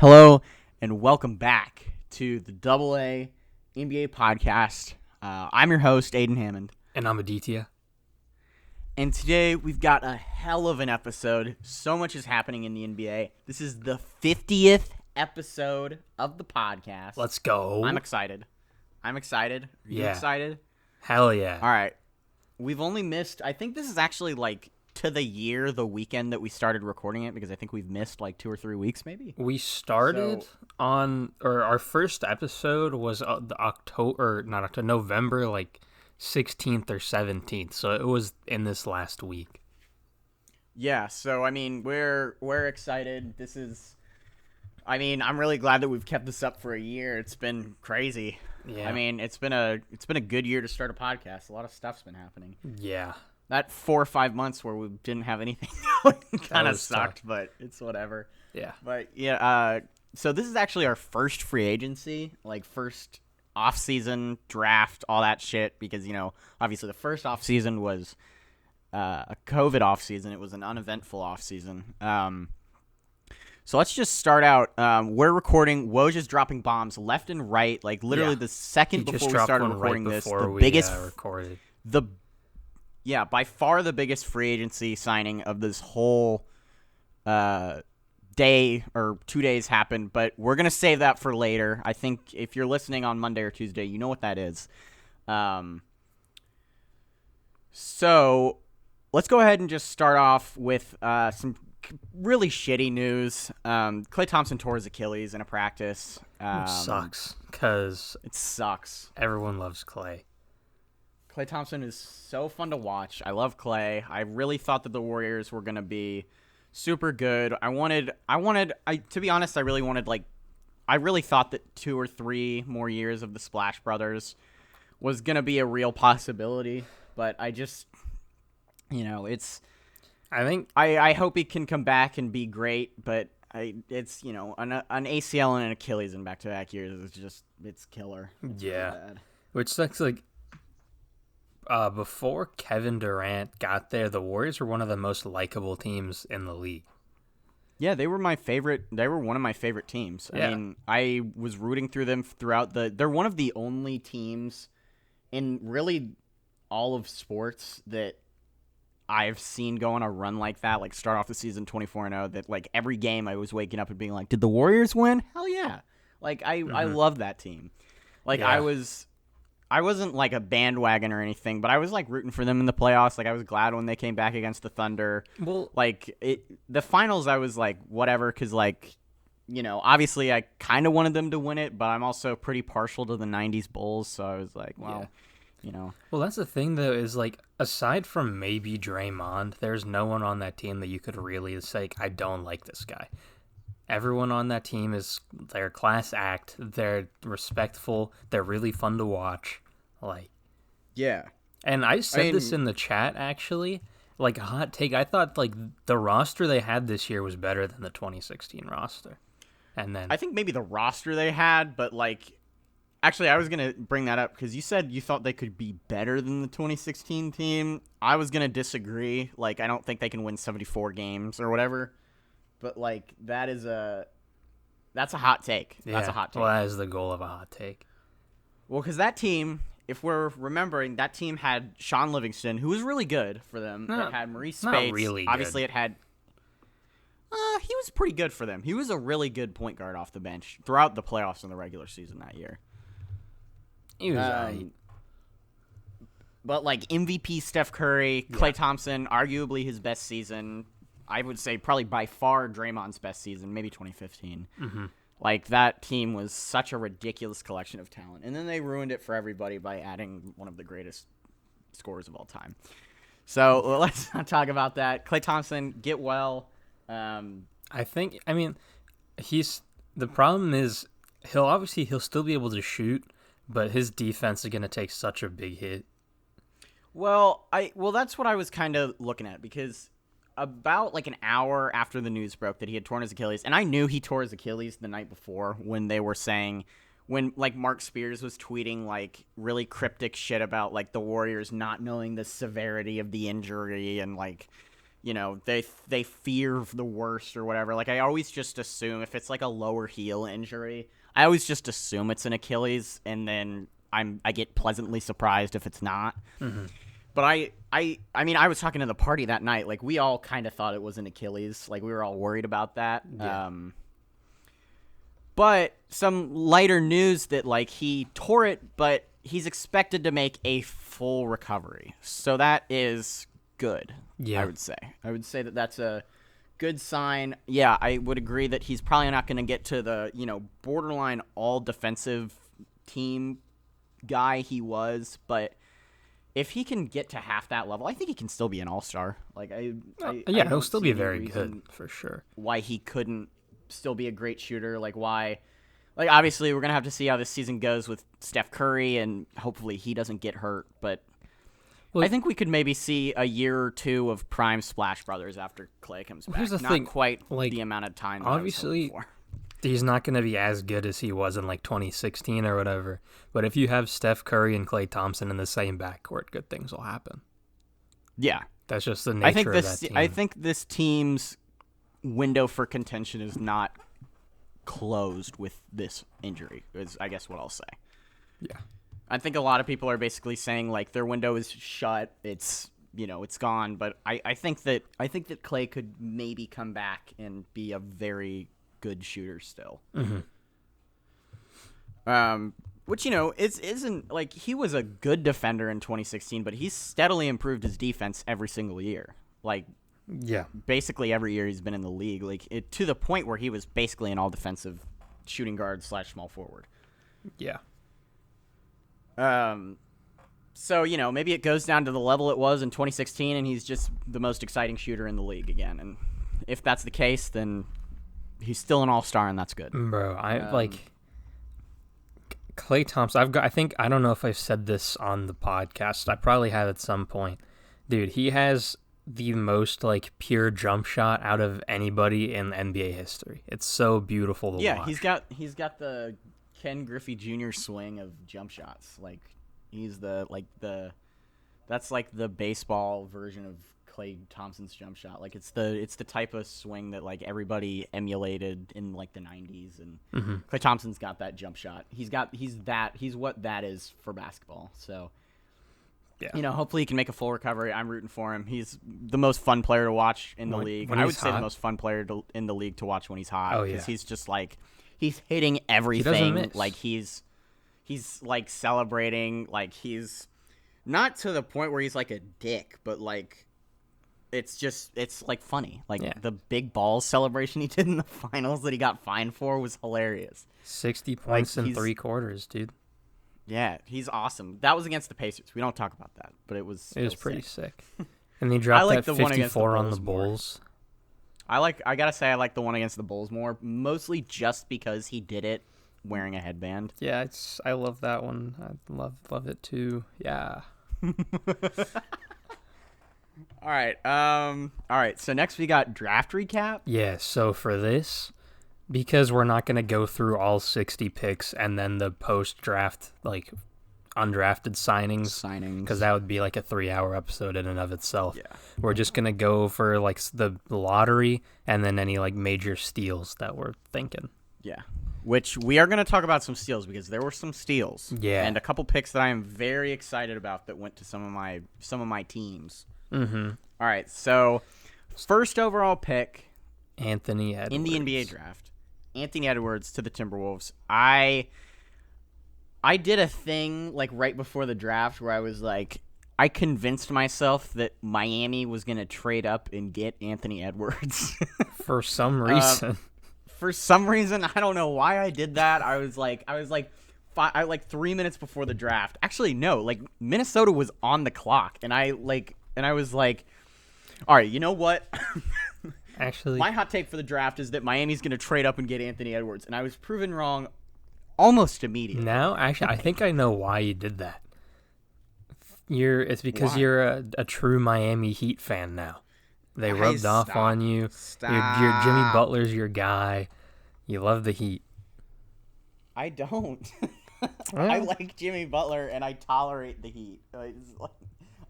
Hello and welcome back to the Double A NBA podcast. I'm your host, Aiden Hammond. And I'm Aditya. And today we've got a hell of an episode. So much is happening in the NBA. This is the 50th episode of the podcast. Let's go. I'm excited. Are you excited? Hell yeah. All right. We've only missed, I think this is actually like to the weekend that we started recording it, because I think we've missed like 2 or 3 weeks maybe. We started our first episode was November like 16th or 17th. So it was in this last week. Yeah, so I mean, we're excited. I'm really glad that we've kept this up for a year. It's been crazy. Yeah. I mean, it's been a good year to start a podcast. A lot of stuff's been happening. Yeah. That 4 or 5 months where we didn't have anything going kind of sucked, tough. but it's whatever. Yeah. But yeah, so this is actually our first free agency, like first off-season draft, all that shit, because, you know, obviously the first off-season was a COVID off-season. It was an uneventful off-season. So let's just start out. We're recording. Woj is dropping bombs left and right, like literally the second before we started recording this. The biggest recorded. By far the biggest free agency signing of this whole day or 2 days happened, but we're going to save that for later. I think if you're listening on Monday or Tuesday, you know what that is. So let's go ahead and just start off with some really shitty news. Klay Thompson tore his Achilles in a practice. Which sucks, because it sucks. Everyone loves Klay. Klay Thompson is so fun to watch. I love Klay. I really thought that the Warriors were going to be super good. To be honest, I really thought that 2 or 3 more years of the Splash Brothers was going to be a real possibility. But I just, I hope he can come back and be great. But an ACL and an Achilles in back-to-back years it's killer. Yeah. Which sucks, before Kevin Durant got there, the Warriors were one of the most likable teams in the league. Yeah, they were my favorite. They were one of my favorite teams. Yeah. I mean, I was rooting through them throughout they're one of the only teams in really all of sports that I've seen go on a run like that, like start off the season 24-0, that like every game I was waking up and being like, did the Warriors win? Hell yeah. Like I love that team. Like yeah. I wasn't like a bandwagon or anything, but I was like rooting for them in the playoffs. Like I was glad when they came back against the Thunder. Well, the finals, I was like, whatever, because obviously I kind of wanted them to win it, but I'm also pretty partial to the 90s Bulls, so I was like, well, Well, that's the thing, though, is like, aside from maybe Draymond, there's no one on that team that you could really say, I don't like this guy. Everyone on that team they're class act, they're respectful, they're really fun to watch. Yeah. And I said this in the chat, actually, like a hot take. I thought like the roster they had this year was better than the 2016 roster. And then I think maybe the roster they had, but actually I was going to bring that up because you said you thought they could be better than the 2016 team. I was going to disagree. I don't think they can win 74 games or whatever. But that's a hot take. Yeah, that's a hot take. Well, that is the goal of a hot take. Well, because that team, if we're remembering, that team had Sean Livingston, who was really good for them. It had Maurice Spates. Not really Obviously, good. It had. He was pretty good for them. He was a really good point guard off the bench throughout the playoffs and the regular season that year. He was right. But MVP Steph Curry, Klay Thompson, arguably his best season. I would say probably by far Draymond's best season, maybe 2015. Mm-hmm. That team was such a ridiculous collection of talent. And then they ruined it for everybody by adding one of the greatest scorers of all time. So let's not talk about that. Klay Thompson, get well. The problem is he'll still be able to shoot, but his defense is going to take such a big hit. Well, that's what I was kind of looking at, because about an hour after the news broke that he had torn his Achilles, and I knew he tore his Achilles the night before when they were saying, when Mark Spears was tweeting really cryptic shit about the Warriors not knowing the severity of the injury and they fear the worst or whatever. Like I always just assume if it's like a lower heel injury, I always just assume it's an Achilles, and then I get pleasantly surprised if it's not. Mm-hmm. But I mean, I was talking to the party that night. Like we all kind of thought it was an Achilles. Like we were all worried about that. Yeah. But some lighter news that like he tore it, but he's expected to make a full recovery. So that is good. Yeah. I would say that that's a good sign. Yeah, I would agree that he's probably not going to get to the, borderline all defensive team guy he was, but if he can get to half that level, I think he can still be an all-star. Like he'll still be very good for sure. Why he couldn't still be a great shooter, obviously we're going to have to see how this season goes with Steph Curry, and hopefully he doesn't get hurt, but I think we could maybe see a year or two of prime Splash Brothers after Klay comes back. Here's the not thing, quite the amount of time that obviously, I was hoping for. He's not going to be as good as he was in 2016 or whatever, but if you have Steph Curry and Klay Thompson in the same backcourt, good things will happen. Yeah. That's just the nature of that team. I think this team's window for contention is not closed with this injury, is I guess what I'll say. Yeah. I think a lot of people are basically saying their window is shut. It's it's gone. But I think that Klay could maybe come back and be a very good shooter still. Mm-hmm. Which isn't he was a good defender in 2016, but he's steadily improved his defense every single year. Yeah. Basically every year he's been in the league, to the point where he was basically an all defensive shooting guard / small forward. Yeah. So, maybe it goes down to the level it was in 2016 and he's just the most exciting shooter in the league again. And if that's the case, then he's still an all-star and that's good. Bro, Klay Thompson, I don't know if I've said this on the podcast. I probably have at some point. Dude, he has the most pure jump shot out of anybody in NBA history. It's so beautiful to watch. Yeah, he's got the Ken Griffey Jr. swing of jump shots. He's that's the baseball version of Klay Thompson's jump shot. It's the type of swing that everybody emulated in the 90s, and Klay Thompson's got that jump shot. He's what that is for basketball. So yeah. Hopefully he can make a full recovery. I'm rooting for him. He's the most fun player to watch in the league. When I would say hot. the most fun player in the league to watch when he's hot. Oh, yeah. Because he's just he's hitting everything. He doesn't miss. He's celebrating. He's not to the point where he's a dick, but it's funny. The big balls celebration he did in the finals that he got fined for was hilarious. 60 points in 3 quarters, dude. Yeah, he's awesome. That was against the Pacers. We don't talk about that, but it was pretty sick. And he dropped that the one against 54 on the Bulls. I gotta say I like the one against the Bulls more, mostly just because he did it wearing a headband. Yeah, I love that one. I love it too. Yeah. All right. So next we got draft recap. Yeah. So for this, because we're not gonna go through all 60 picks and then the post-draft undrafted signings, because that would be a 3-hour episode in and of itself. Yeah. We're just gonna go for the lottery and then any major steals that we're thinking. Yeah. Which we are going to talk about some steals because there were some steals. Yeah. And a couple picks that I am very excited about that went to some of my teams. Mm-hmm. All right. So, first overall pick, Anthony Edwards. in the NBA draft, Anthony Edwards to the Timberwolves. I did a thing right before the draft where I was I convinced myself that Miami was going to trade up and get Anthony Edwards. For some reason. For some reason, I don't know why I did that. I was 3 minutes before the draft. Actually, no, Minnesota was on the clock, and I was all right, you know what? Actually, my hot take for the draft is that Miami's going to trade up and get Anthony Edwards, and I was proven wrong almost immediately. Now, actually, I think I know why you did that. It's because you're a true Miami Heat fan now. They rubbed off on you. You're Jimmy Butler's your guy. You love the Heat. I don't. I like Jimmy Butler, and I tolerate the Heat.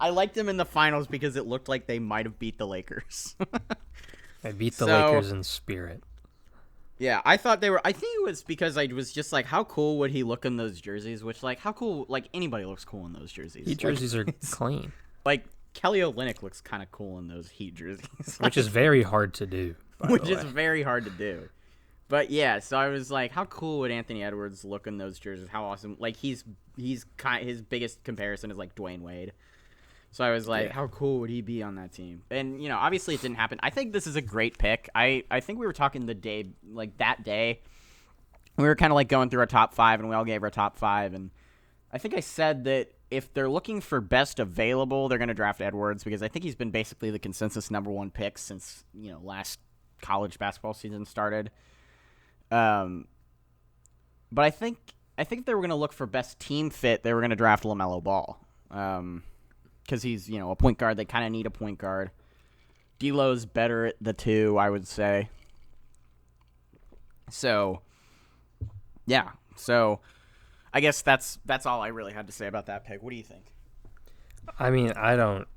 I liked them in the finals because it looked like they might have beat the Lakers. They beat the Lakers in spirit. Yeah, I thought they were. I think it was because I was just like, how cool would he look in those jerseys? Which, like, how cool? Like, anybody looks cool in those jerseys. Heat jerseys are clean. Like, Kelly Olynyk looks kind of cool in those Heat jerseys. Which is very hard to do. Which is very hard to do. But yeah, so I was like, how cool would Anthony Edwards look in those jerseys? How awesome! Like, his biggest comparison is like Dwayne Wade. So I was like, how cool would he be on that team? And, you know, obviously it didn't happen. I think this is a great pick. I think we were talking the day, like that day. We were kind of like going through our top 5, and we all gave our top 5. And I think I said that if they're looking for best available, they're going to draft Edwards because I think he's been basically the consensus number 1 pick since, you know, last college basketball season started. But I think if they were going to look for best team fit, they were going to draft LaMelo Ball. Because he's, you know, a point guard. They kind of need a point guard. D'Lo's better at the 2, I would say. So, yeah. So, I guess that's all I really had to say about that pick. What do you think? I mean, I don't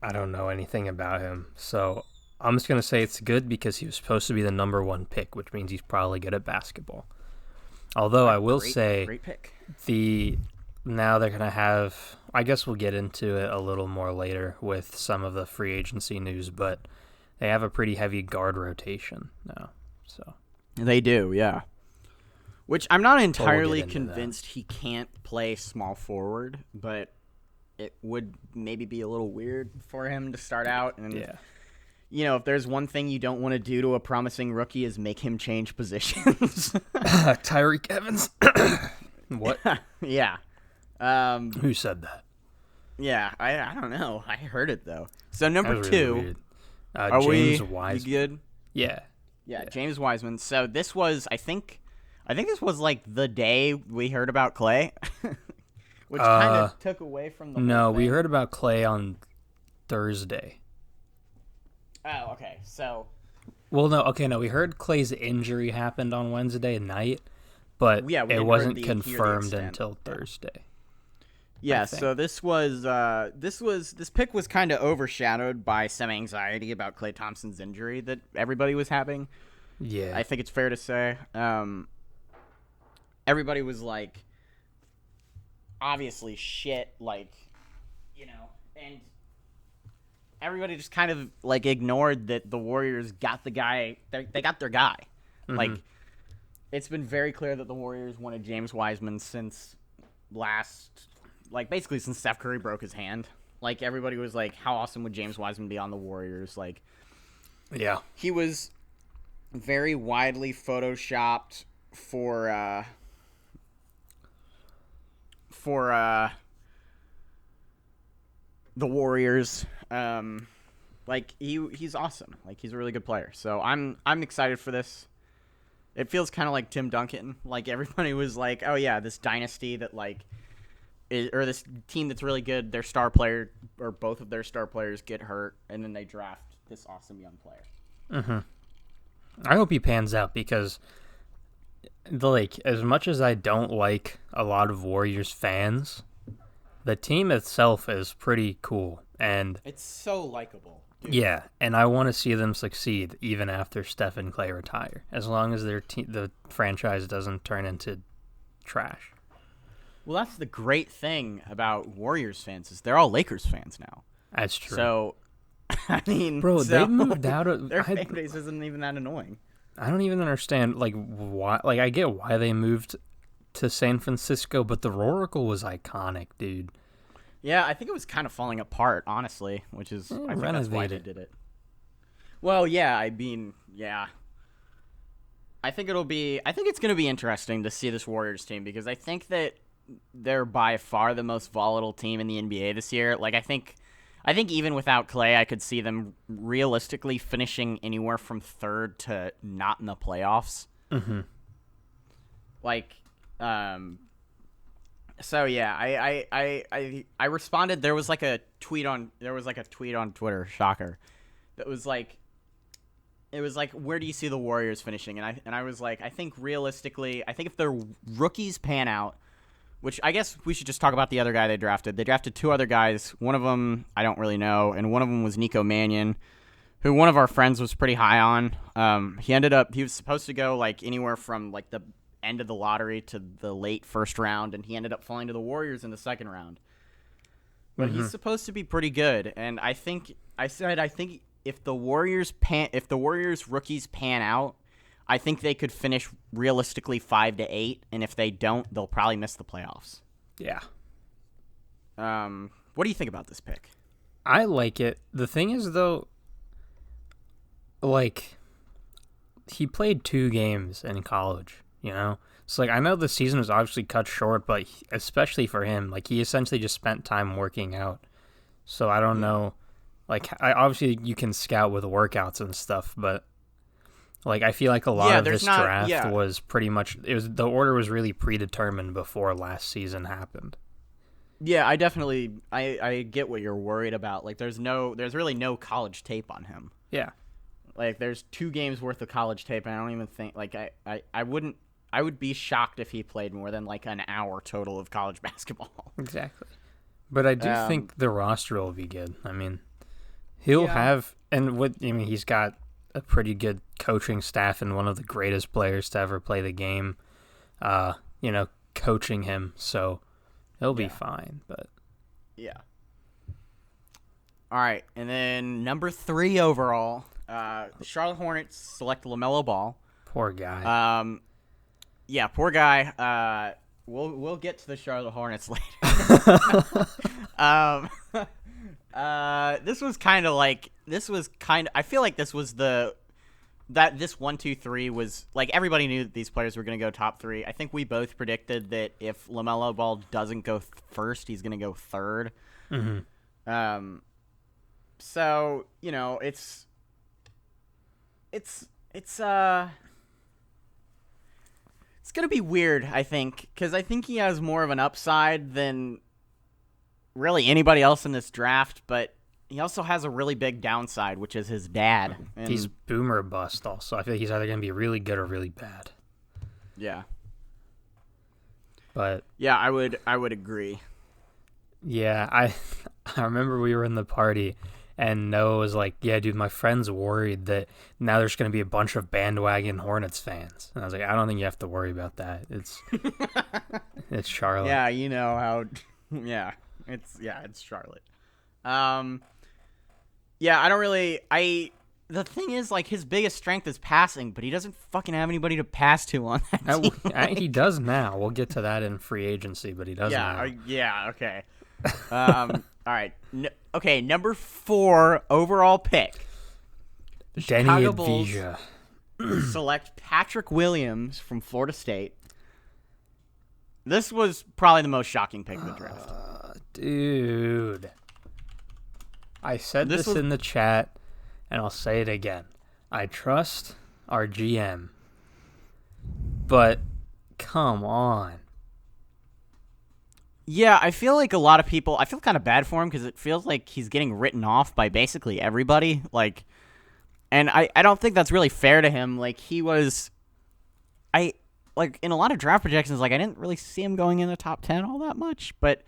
know anything about him. So, I'm just going to say it's good because he was supposed to be the number 1 pick, which means he's probably good at basketball. Although I will say great pick. Now they're going to have, I guess we'll get into it a little more later with some of the free agency news, but they have a pretty heavy guard rotation now. So They do, yeah. Which I'm not entirely convinced he can't play small forward, but it would maybe be a little weird for him to start out. And, you know, if there's one thing you don't want to do to a promising rookie is make him change positions. Tyreek Evans? What? Yeah. Who said that? Yeah, I don't know. I heard it though. So number 2, really are James we Wiseman. You good? Yeah, James Wiseman. So this was, I think this was like the day we heard about Clay, which kind of took away from the. No, whole thing. we heard about Clay on Thursday. Oh, okay. So. Well, no, we heard Clay's injury happened on Wednesday night, but it wasn't confirmed until Thursday. Yeah, so this pick was kind of overshadowed by some anxiety about Klay Thompson's injury that everybody was having. Yeah. I think it's fair to say. Everybody was like, obviously shit, like, you know, and everybody just kind of like ignored that the Warriors got the guy, they got their guy. Mm-hmm. Like, it's been very clear that the Warriors wanted James Wiseman since basically since Steph Curry broke his hand. Like, everybody was like, how awesome would James Wiseman be on the Warriors? Like, yeah. He was very widely photoshopped for the Warriors. Like, he's awesome. Like, he's a really good player. So I'm excited for this. It feels kind of like Tim Duncan. Like, everybody was like, oh yeah, this dynasty that like or this team that's really good, their star player or both of their star players get hurt, and then they draft this awesome young player. Mm-hmm. I hope he pans out because, as much as I don't like a lot of Warriors fans, the team itself is pretty cool, and it's so likable. Yeah, and I want to see them succeed even after Steph and Clay retire, as long as the franchise doesn't turn into trash. Well, that's the great thing about Warriors fans is they're all Lakers fans now. That's true. So, I mean, bro, they moved out of their fan base isn't even that annoying. I don't even understand why. Like, I get why they moved to San Francisco, but the Roracle was iconic, dude. Yeah, I think it was kind of falling apart, honestly, which is I think that's why they did it. Well, yeah, I mean, yeah. I think it's going to be interesting to see this Warriors team because I think that they're by far the most volatile team in the NBA this year. Like, I think even without Clay, I could see them realistically finishing anywhere from 3rd to not in the playoffs. Mm-hmm. Like, so yeah, I responded. There was a tweet on Twitter, shocker, that was like, it was like, where do you see the Warriors finishing? And I was like, I think realistically, I think if their rookies pan out, which I guess we should just talk about the other guy they drafted. They drafted two other guys. One of them I don't really know, and one of them was Nico Mannion, who one of our friends was pretty high on. He was supposed to go like anywhere from like the end of the lottery to the late first round, and he ended up falling to the Warriors in the second round. But he's supposed to be pretty good, and I think if the Warriors rookies pan out, I think they could finish realistically 5 to 8, and if they don't, they'll probably miss the playoffs. Yeah. What do you think about this pick? I like it. The thing is, though, like, he played 2 games in college, you know? So, like, I know the season was obviously cut short, but especially for him, like, he essentially just spent time working out. So, I don't know. Like, obviously you can scout with workouts and stuff, but, like, I feel like a lot of this draft was pretty much, the order was really predetermined before last season happened. Yeah, I definitely, I get what you're worried about. Like, there's really no college tape on him. Yeah. Like, there's 2 games worth of college tape, and I don't even think, like, I would be shocked if he played more than, like, an hour total of college basketball. Exactly. But I do think the roster will be good. I mean, he'll have, he's got a pretty good coaching staff and one of the greatest players to ever play the game, coaching him, so he'll be fine, but. Yeah. All right, and then number 3 overall, Charlotte Hornets select LaMelo Ball. Poor guy. Yeah, poor guy. We'll get to the Charlotte Hornets later. This was kind of. I feel like this was this 1, 2, 3 was like everybody knew that these players were going to go top 3. I think we both predicted that if LaMelo Ball doesn't go first, he's going to go third. Mm-hmm. So it's going to be weird, I think, because I think he has more of an upside than really anybody else in this draft, but he also has a really big downside, which is his dad. And he's boomer bust also. I feel like he's either going to be really good or really bad. Yeah. But yeah, I would agree. Yeah, I remember we were in the party and Noah was like, yeah, dude, my friend's worried that now there's going to be a bunch of bandwagon Hornets fans. And I was like, I don't think you have to worry about that. It's Charlotte. Yeah, you know how it's Charlotte. Yeah, I don't really the thing is, like, his biggest strength is passing, but he doesn't fucking have anybody to pass to on that team. He does now. We'll get to that in free agency, but he does now. Yeah, okay. All right. Okay, number 4 overall pick. The Chicago Bulls select Patrick Williams from Florida State. This was probably the most shocking pick of the draft. Dude. I said this in the chat, and I'll say it again. I trust our GM, but come on. Yeah, I feel like a lot of people, I feel kind of bad for him because it feels like he's getting written off by basically everybody. Like, and I don't think that's really fair to him. Like, he was, in a lot of draft projections, like, I didn't really see him going in the top 10 all that much. But,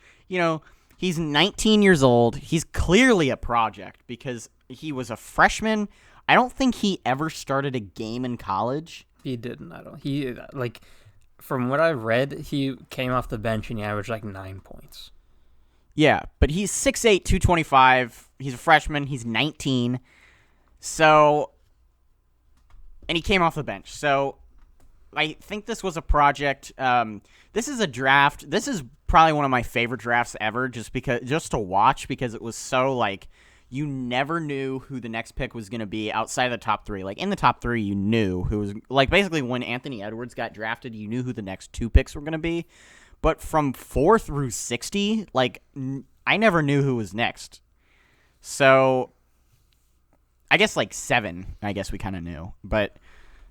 he's 19 years old. He's clearly a project because he was a freshman. I don't think he ever started a game in college. He didn't. From what I've read, he came off the bench and he averaged like 9 points. Yeah, but he's 6'8", 225. He's a freshman. He's 19. So, and he came off the bench. So, I think this was a project. This is a draft. This is probably one of my favorite drafts ever, just to watch, because it was so, like, you never knew who the next pick was going to be outside of the top 3. Like, in the top 3, you knew who was, like, basically when Anthony Edwards got drafted, you knew who the next 2 picks were going to be. But from 4 through 60, like, I never knew who was next. So, I guess, like, 7, I guess we kind of knew. But,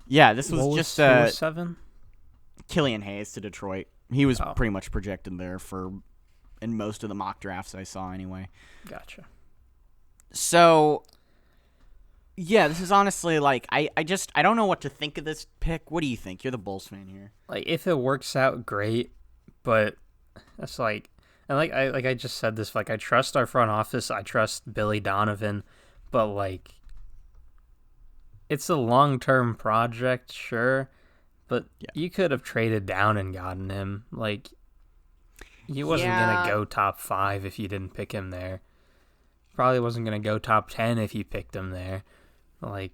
yeah, this was just 7? Killian Hayes to Detroit. He was pretty much projected there in most of the mock drafts I saw anyway. Gotcha. So, yeah, this is honestly, like, I don't know what to think of this pick. What do you think? You're the Bulls fan here. Like, if it works out, great, but That's like, and I just said this. Like, I trust our front office. I trust Billy Donovan, but like, it's a long-term project, sure, but you could have traded down and gotten him. Like, he wasn't gonna go top 5 if you didn't pick him there. Probably wasn't gonna go top 10 if you picked him there. Like,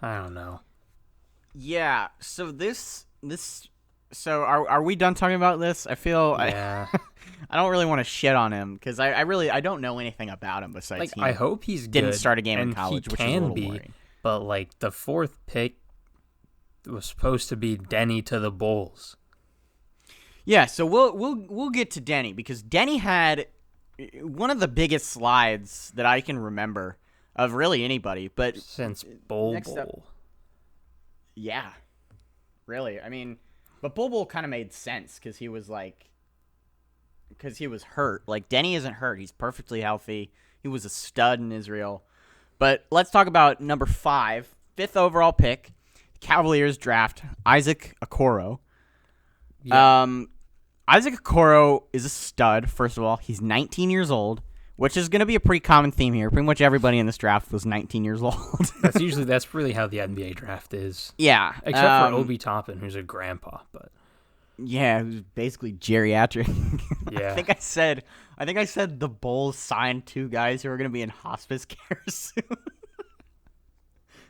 I don't know. Yeah. So So are we done talking about this? I feel Yeah. I don't really want to shit on him because I don't know anything about him besides Like, he I hope he's didn't good, start a game in and college, he which is a can little be. worrying. But like, the 4th pick was supposed to be Denny to the Bulls. Yeah, so we'll get to Denny because Denny had one of the biggest slides that I can remember of really anybody, but Since Bowl. yeah, really. I mean, but Bol kind of made sense because he was hurt. Like, Denny isn't hurt; he's perfectly healthy. He was a stud in Israel. But let's talk about number 5, 5th overall pick, Cavaliers draft Isaac Okoro. Yeah. Isaac Okoro is a stud. First of all, he's 19 years old, which is going to be a pretty common theme here. Pretty much everybody in this draft was 19 years old. That's really how the NBA draft is. Yeah, Except for Obi Toppin, who's a grandpa, but yeah, who's basically geriatric. yeah. I think I said the Bulls signed 2 guys who are going to be in hospice care soon.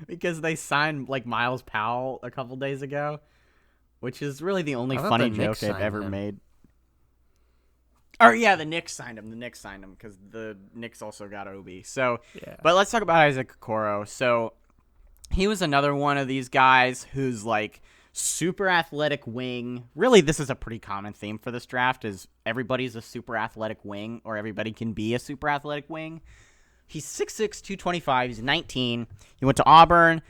Because they signed like Miles Powell a couple days ago, which is really the only funny joke they've ever made. Or yeah, the Knicks signed him. Because the Knicks also got Obi. So, Yeah. But let's talk about Isaac Okoro. So he was another one of these guys who's like super athletic wing. Really, this is a pretty common theme for this draft: is everybody's a super athletic wing, or everybody can be a super athletic wing. He's 6'6", 225. He's 19. He went to Auburn.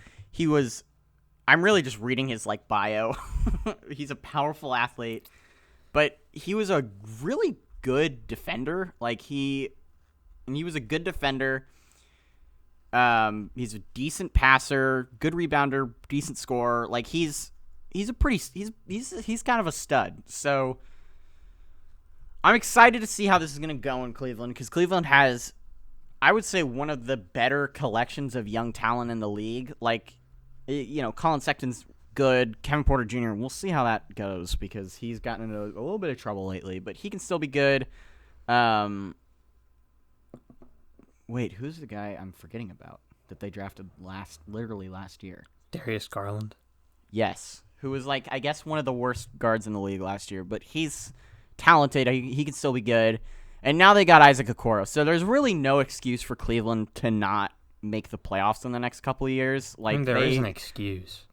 I'm really just reading his like bio. He's a powerful athlete, but he was a really good defender. Like he was a good defender. He's a decent passer, good rebounder, decent scorer. Like he's kind of a stud. So I'm excited to see how this is going to go in Cleveland, because Cleveland has, I would say, one of the better collections of young talent in the league. Like, Colin Sexton's good. Kevin Porter Jr., we'll see how that goes, because he's gotten into a little bit of trouble lately, but he can still be good. Wait, who's the guy I'm forgetting about that they drafted literally last year? Darius Garland. Yes, who was like, I guess, one of the worst guards in the league last year, but he's talented. He can still be good. And now they got Isaac Okoro. So there's really no excuse for Cleveland to not make the playoffs in the next couple of years. Like, there is an excuse.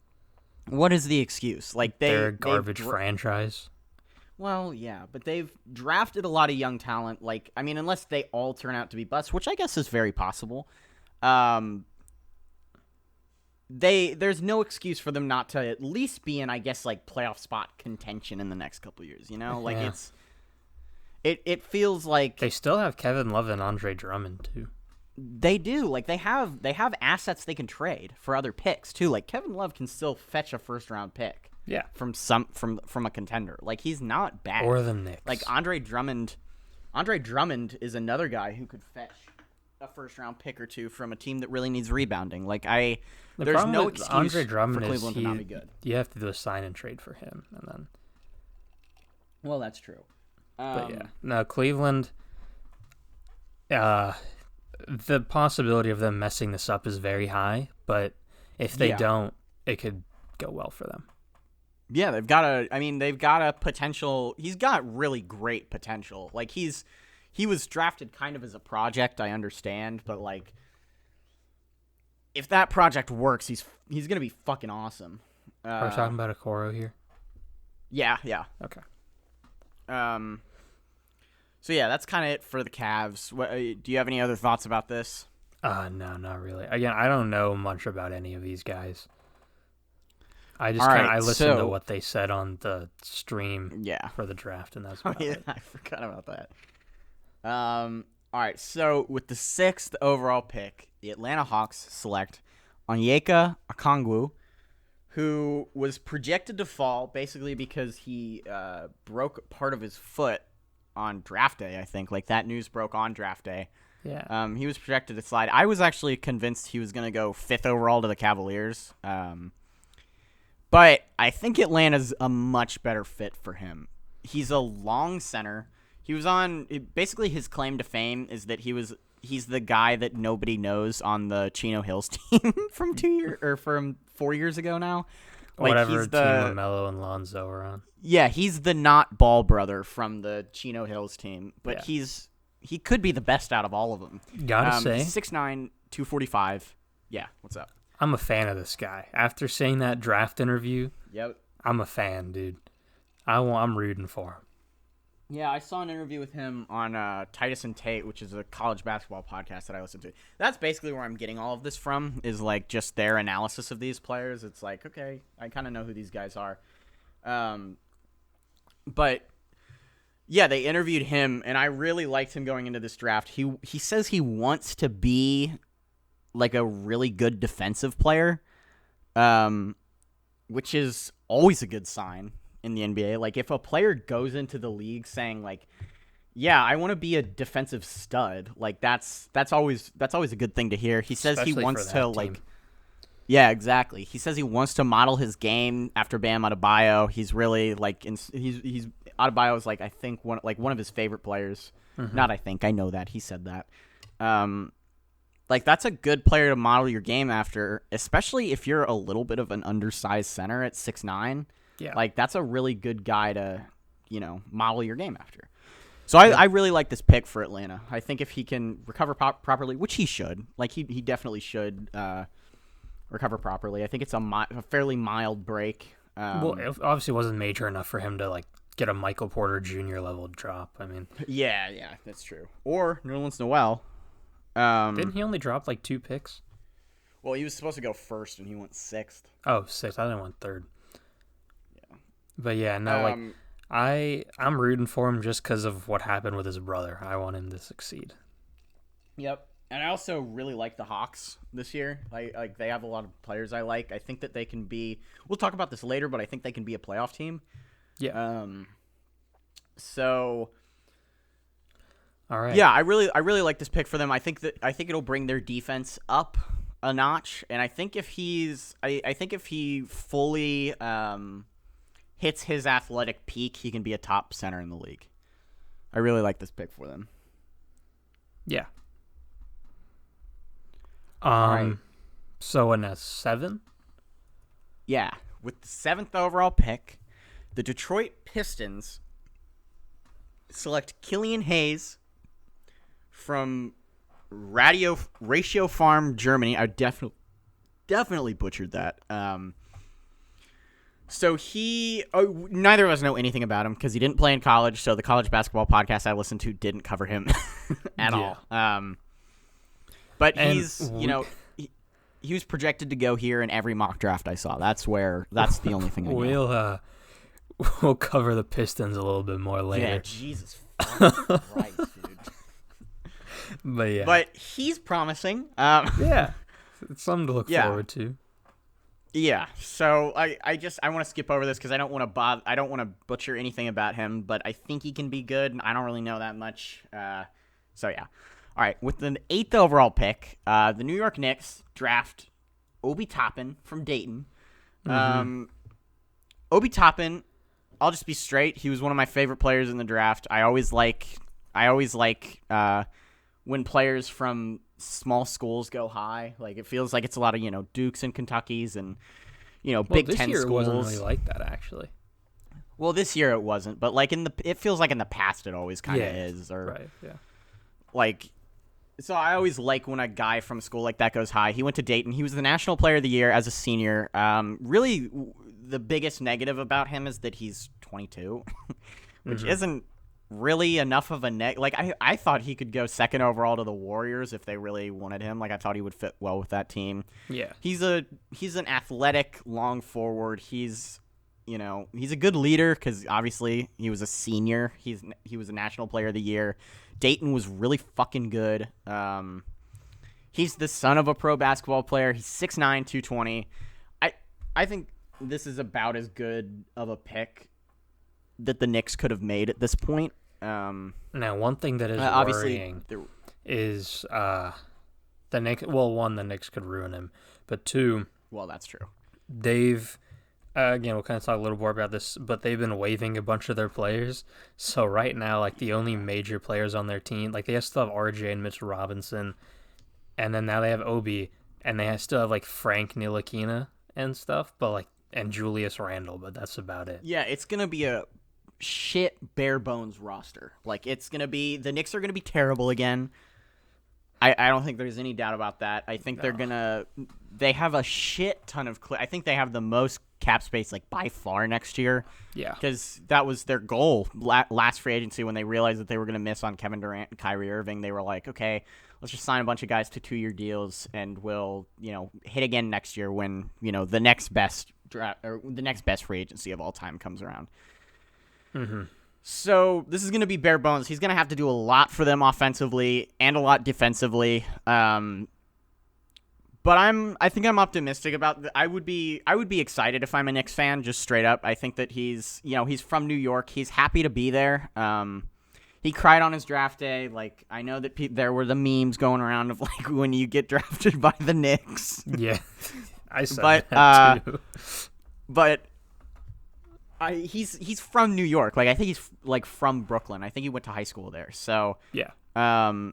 What is the excuse? Like, they're a garbage franchise. Well, yeah, but they've drafted a lot of young talent. Like, I mean, unless they all turn out to be busts, which I guess is very possible. There's no excuse for them not to at least be in, I guess, like, playoff spot contention in the next couple of years. Like, yeah. It feels like they still have Kevin Love and Andre Drummond too. They do. Like, they have assets they can trade for other picks too. Like, Kevin Love can still fetch a first-round pick. Yeah. From a contender. Like, he's not bad. Or the Knicks. Like, Andre Drummond is another guy who could fetch a first-round pick or two from a team that really needs rebounding. Like, there's no excuse Andre Drummond for Cleveland to not be good. You have to do a sign and trade for him, and then. Well, that's true. But yeah, no, Cleveland. The possibility of them messing this up is very high, but if they don't, it could go well for them. Yeah, they've got a potential. He's got really great potential. Like, he was drafted kind of as a project, I understand, but like, if that project works, he's gonna be fucking awesome. Are we talking about Okoro here? Yeah. Okay. So yeah, that's kind of it for the Cavs. Do you have any other thoughts about this? No, not really. Again, I don't know much about any of these guys. I just I listened to what they said on the stream for the draft, and that's about it. I forgot about that. All right, so with the 6th overall pick, the Atlanta Hawks select Onyeka Okongwu who was projected to fall basically because he broke part of his foot on draft day, I think. Like, that news broke on draft day. Yeah. He was projected to slide. I was actually convinced he was going to go 5th overall to the Cavaliers. But I think Atlanta's a much better fit for him. He's a long center. He was on basically his claim to fame is that he's the guy that nobody knows on the Chino Hills team from 4 years ago now. Like, Whatever he's team LaMelo and Lonzo are on. Yeah, he's the not ball brother from the Chino Hills team, but Yeah. he could be the best out of all of them. Gotta say, 6'9", 245. Yeah, what's up? I'm a fan of this guy. After seeing that draft interview, Yep. I'm a fan, dude. I'm rooting for him. Yeah, I saw an interview with him on Titus and Tate, which is a college basketball podcast that I listen to. That's basically where I'm getting all of this from, is like just their analysis of these players. It's like, okay, I kind of know who these guys are. But yeah, they interviewed him, and I really liked him going into this draft. He says he wants to be like a really good defensive player, which is always a good sign in the NBA. Like, if a player goes into the league saying like, yeah, I want to be a defensive stud, like that's always a good thing to hear. He says Especially he wants for to that like team. Yeah, exactly. He says he wants to model his game after Bam Adebayo. He's really like he's Adebayo is like, I think one of his favorite players. Mm-hmm. Not I think, I know that. He said that. Like, that's a good player to model your game after, especially if you're a little bit of an undersized center at 6'9". Yeah. Like, that's a really good guy to, model your game after. So I really like this pick for Atlanta. I think if he can recover properly, which he should, like he definitely should recover properly. I think it's a fairly mild break. Well, it obviously wasn't major enough for him to like get a Michael Porter Jr. level drop. I mean, yeah, that's true. Or Nerlens Noel. Didn't he only drop like 2 picks? Well, he was supposed to go first, and he went 6th. Oh, 6th. I didn't want 3rd. Yeah. But yeah, no, I'm rooting for him just because of what happened with his brother. I want him to succeed. Yep. And I also really like the Hawks this year. Like they have a lot of players I like. I think that they can be. We'll talk about this later, but I think they can be a playoff team. Yeah. So. All right. Yeah, I really like this pick for them. I think it'll bring their defense up a notch, and I think if he fully hits his athletic peak, he can be a top center in the league. I really like this pick for them. Yeah. right. So in a 7? Yeah, with the 7th overall pick, the Detroit Pistons select Killian Hayes from Ratio Farm, Germany. I definitely butchered that. So neither of us know anything about him because he didn't play in college. So the college basketball podcast I listened to didn't cover him at all. But he's, he was projected to go here in every mock draft I saw. That's the only thing I know. We'll cover the Pistons a little bit more later. Yeah, Jesus Christ, dude. But yeah. But he's promising. Yeah. It's something to look forward to. Yeah. So I want to skip over this because I don't want to butcher anything about him, but I think he can be good. And I don't really know that much. So yeah. All right. With the 8th overall pick, the New York Knicks draft Obi Toppin from Dayton. Mm-hmm. Obi Toppin, I'll just be straight. He was one of my favorite players in the draft. I always like when players from small schools go high. Like, it feels like it's a lot of, Dukes and Kentuckys and, Big Ten schools. This year it wasn't really like that, actually. Well, this year it wasn't, but it feels like in the past it always kind of is. Or right, yeah. Like, so I always like when a guy from a school like that goes high. He went to Dayton. He was the National Player of the Year as a senior. Really, the biggest negative about him is that he's 22, which isn't really enough of a Like, I thought he could go 2nd overall to the Warriors if they really wanted him. Like, I thought he would fit well with that team. Yeah. He's an athletic long forward. He's a good leader because obviously he was a senior. He was a National Player of the Year. Dayton was really fucking good. He's the son of a pro basketball player. He's 6'9", 220. I think this is about as good of a pick that the Knicks could have made at this point. Now, one thing that is Obviously, worrying is the Knicks. Well, one, the Knicks could ruin him, but two, well, that's true. they've again, we'll kind of talk a little more about this, but they've been waiving a bunch of their players. So right now, like the only major players on their team, like they still have RJ and Mitchell Robinson, and then now they have Obi, and they still have like Frank Ntilikina and stuff, but like and Julius Randle, but that's about it. Yeah, it's gonna be a shit bare bones roster. Like it's gonna be the Knicks are gonna be terrible again. I don't think there's any doubt about that. I think they have a shit ton of I think they have the most cap space like by far next year. Yeah. Because that was their goal last free agency when they realized that they were going to miss on Kevin Durant and Kyrie Irving. They were like, okay, let's just sign a bunch of guys to 2-year deals and we'll, hit again next year when, the next best draft or the next best free agency of all time comes around. Mm-hmm. So this is going to be bare bones. He's going to have to do a lot for them offensively and a lot defensively. But I think I'm optimistic about. I would be excited if I'm a Knicks fan, just straight up. I think that he's from New York. He's happy to be there. He cried on his draft day. Like I know that there were the memes going around of like when you get drafted by the Knicks. Yeah, I saw that too. But. He's from New York. Like I think he's like from Brooklyn. I think he went to high school there. So yeah. I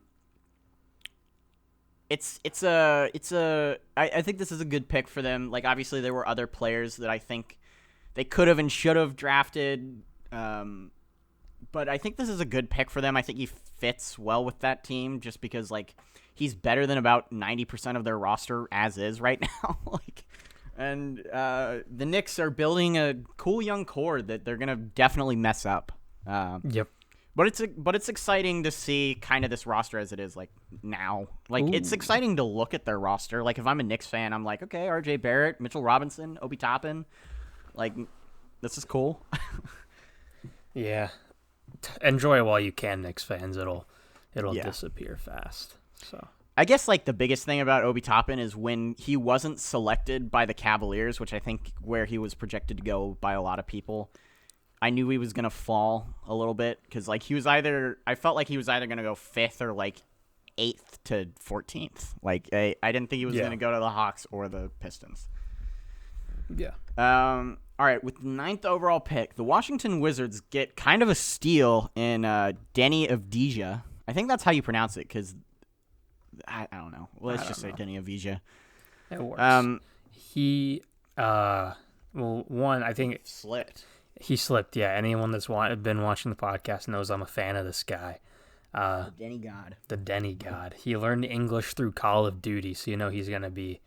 think this is a good pick for them. Like obviously there were other players that I think they could have and should have drafted. But I think this is a good pick for them. I think he fits well with that team just because like he's better than about 90% of their roster as is right now. And the Knicks are building a cool young core that they're gonna definitely mess up. Yep. But it's exciting to see kind of this roster as it is like now. Like it's exciting to look at their roster. Like if I'm a Knicks fan, I'm like, okay, RJ Barrett, Mitchell Robinson, Obi Toppin, like this is cool. Yeah. Enjoy it while you can, Knicks fans. It'll Yeah. disappear fast. So. I guess like the biggest thing about Obi Toppin is when he wasn't selected by the Cavaliers, which I think where he was projected to go by a lot of people. I knew he was gonna fall a little bit because like I felt like he was either gonna go 5th or like 8th to 14th. Like I didn't think he was gonna go to the Hawks or the Pistons. Yeah. All right, with the 9th overall pick, the Washington Wizards get kind of a steal in Deni Avdija. I think that's how you pronounce it because. I don't know. Let's just say Deni Avdija. It works. He, I think slipped. He slipped. Yeah. Anyone that's been watching the podcast knows I'm a fan of this guy. The Deni God. The Deni God. He learned English through Call of Duty, so you know he's gonna be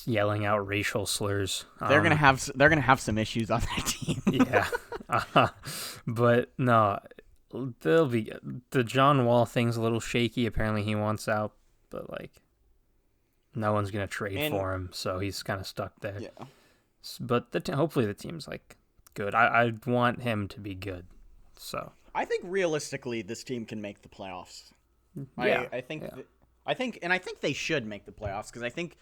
yelling out racial slurs. They're gonna have some issues on that team. Yeah. But no. They'll be the John Wall thing's a little shaky. Apparently he wants out, but like no one's gonna trade for him, so he's kind of stuck there. Yeah. But hopefully the team's like good. I want him to be good. So I think realistically this team can make the playoffs. Yeah. I think they should make the playoffs because I think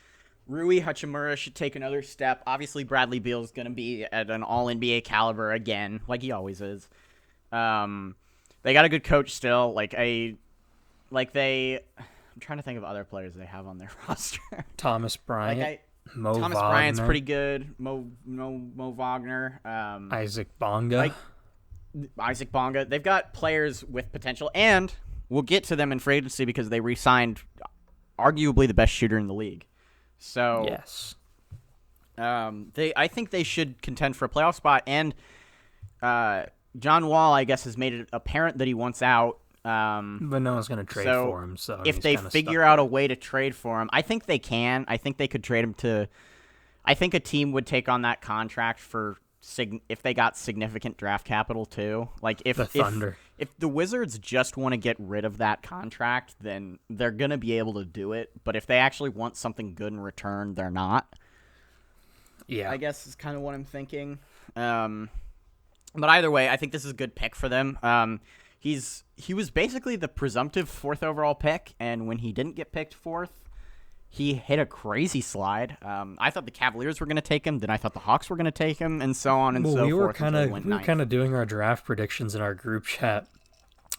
Rui Hachimura should take another step. Obviously Bradley Beal is gonna be at an All NBA caliber again, like he always is. They got a good coach still. I'm trying to think of other players they have on their roster. Thomas Bryant, Thomas Wagner. Bryant's pretty good. Mo Wagner, Isaac Bonga. Isaac Bonga. They've got players with potential, and we'll get to them in free agency because they re-signed arguably the best shooter in the league. So yes, I think they should contend for a playoff spot, and John Wall, I guess, has made it apparent that he wants out. But no one's going to trade for him. So if they figure out a way to trade for him, I think they can. I think they could trade him to. I think a team would take on that contract for if they got significant draft capital too. Like if the Thunder. If the Wizards just want to get rid of that contract, then they're going to be able to do it. But if they actually want something good in return, they're not. Yeah, I guess is kind of what I'm thinking. But either way, I think this is a good pick for them. He was basically the presumptive 4th overall pick, and when he didn't get picked 4th, he hit a crazy slide. I thought the Cavaliers were going to take him, then I thought the Hawks were going to take him, and so on and so we were forth. Until he went we were ninth. kind of doing our draft predictions in our group chat,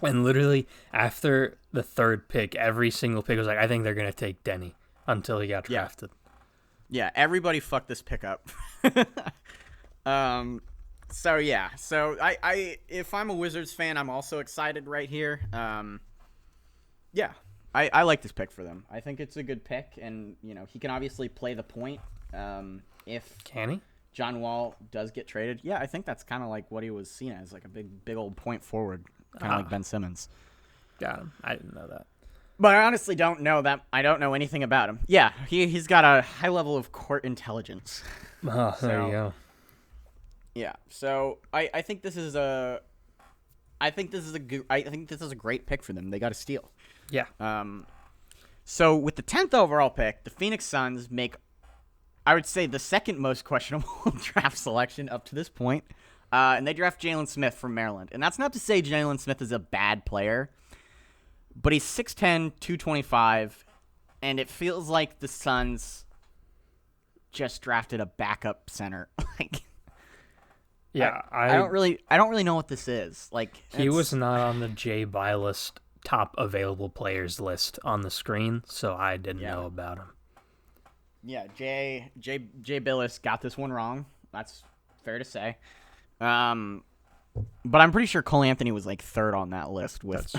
and literally after the third pick, every single pick was like, I think they're gonna take Denny until he got drafted. Yeah, everybody fucked this pick up. So yeah, so I if I'm a Wizards fan, I'm also excited right here. Yeah, I like this pick for them. I think it's a good pick, and he can obviously play the point. If Can he? John Wall does get traded, yeah, I think that's kind of like what he was seen as, like a big old point forward, kind of like Ben Simmons. Got him. I didn't know that. But I honestly don't know that. I don't know anything about him. Yeah, he's got a high level of court intelligence. Oh, there you go. Yeah, so I think this is a great pick for them. They got a steal. Yeah. So with the 10th overall pick, the Phoenix Suns make, I would say, the second most questionable draft selection up to this point, and they draft Jalen Smith from Maryland. And that's not to say Jalen Smith is a bad player, but he's 6'10", 225, and it feels like the Suns just drafted a backup center. Yeah, I don't really know what this is. He was not on the Jay Bilas top available players list on the screen, so I didn't know about him. Yeah, Jay Bilas got this one wrong. That's fair to say. But I'm pretty sure Cole Anthony was like third on that list with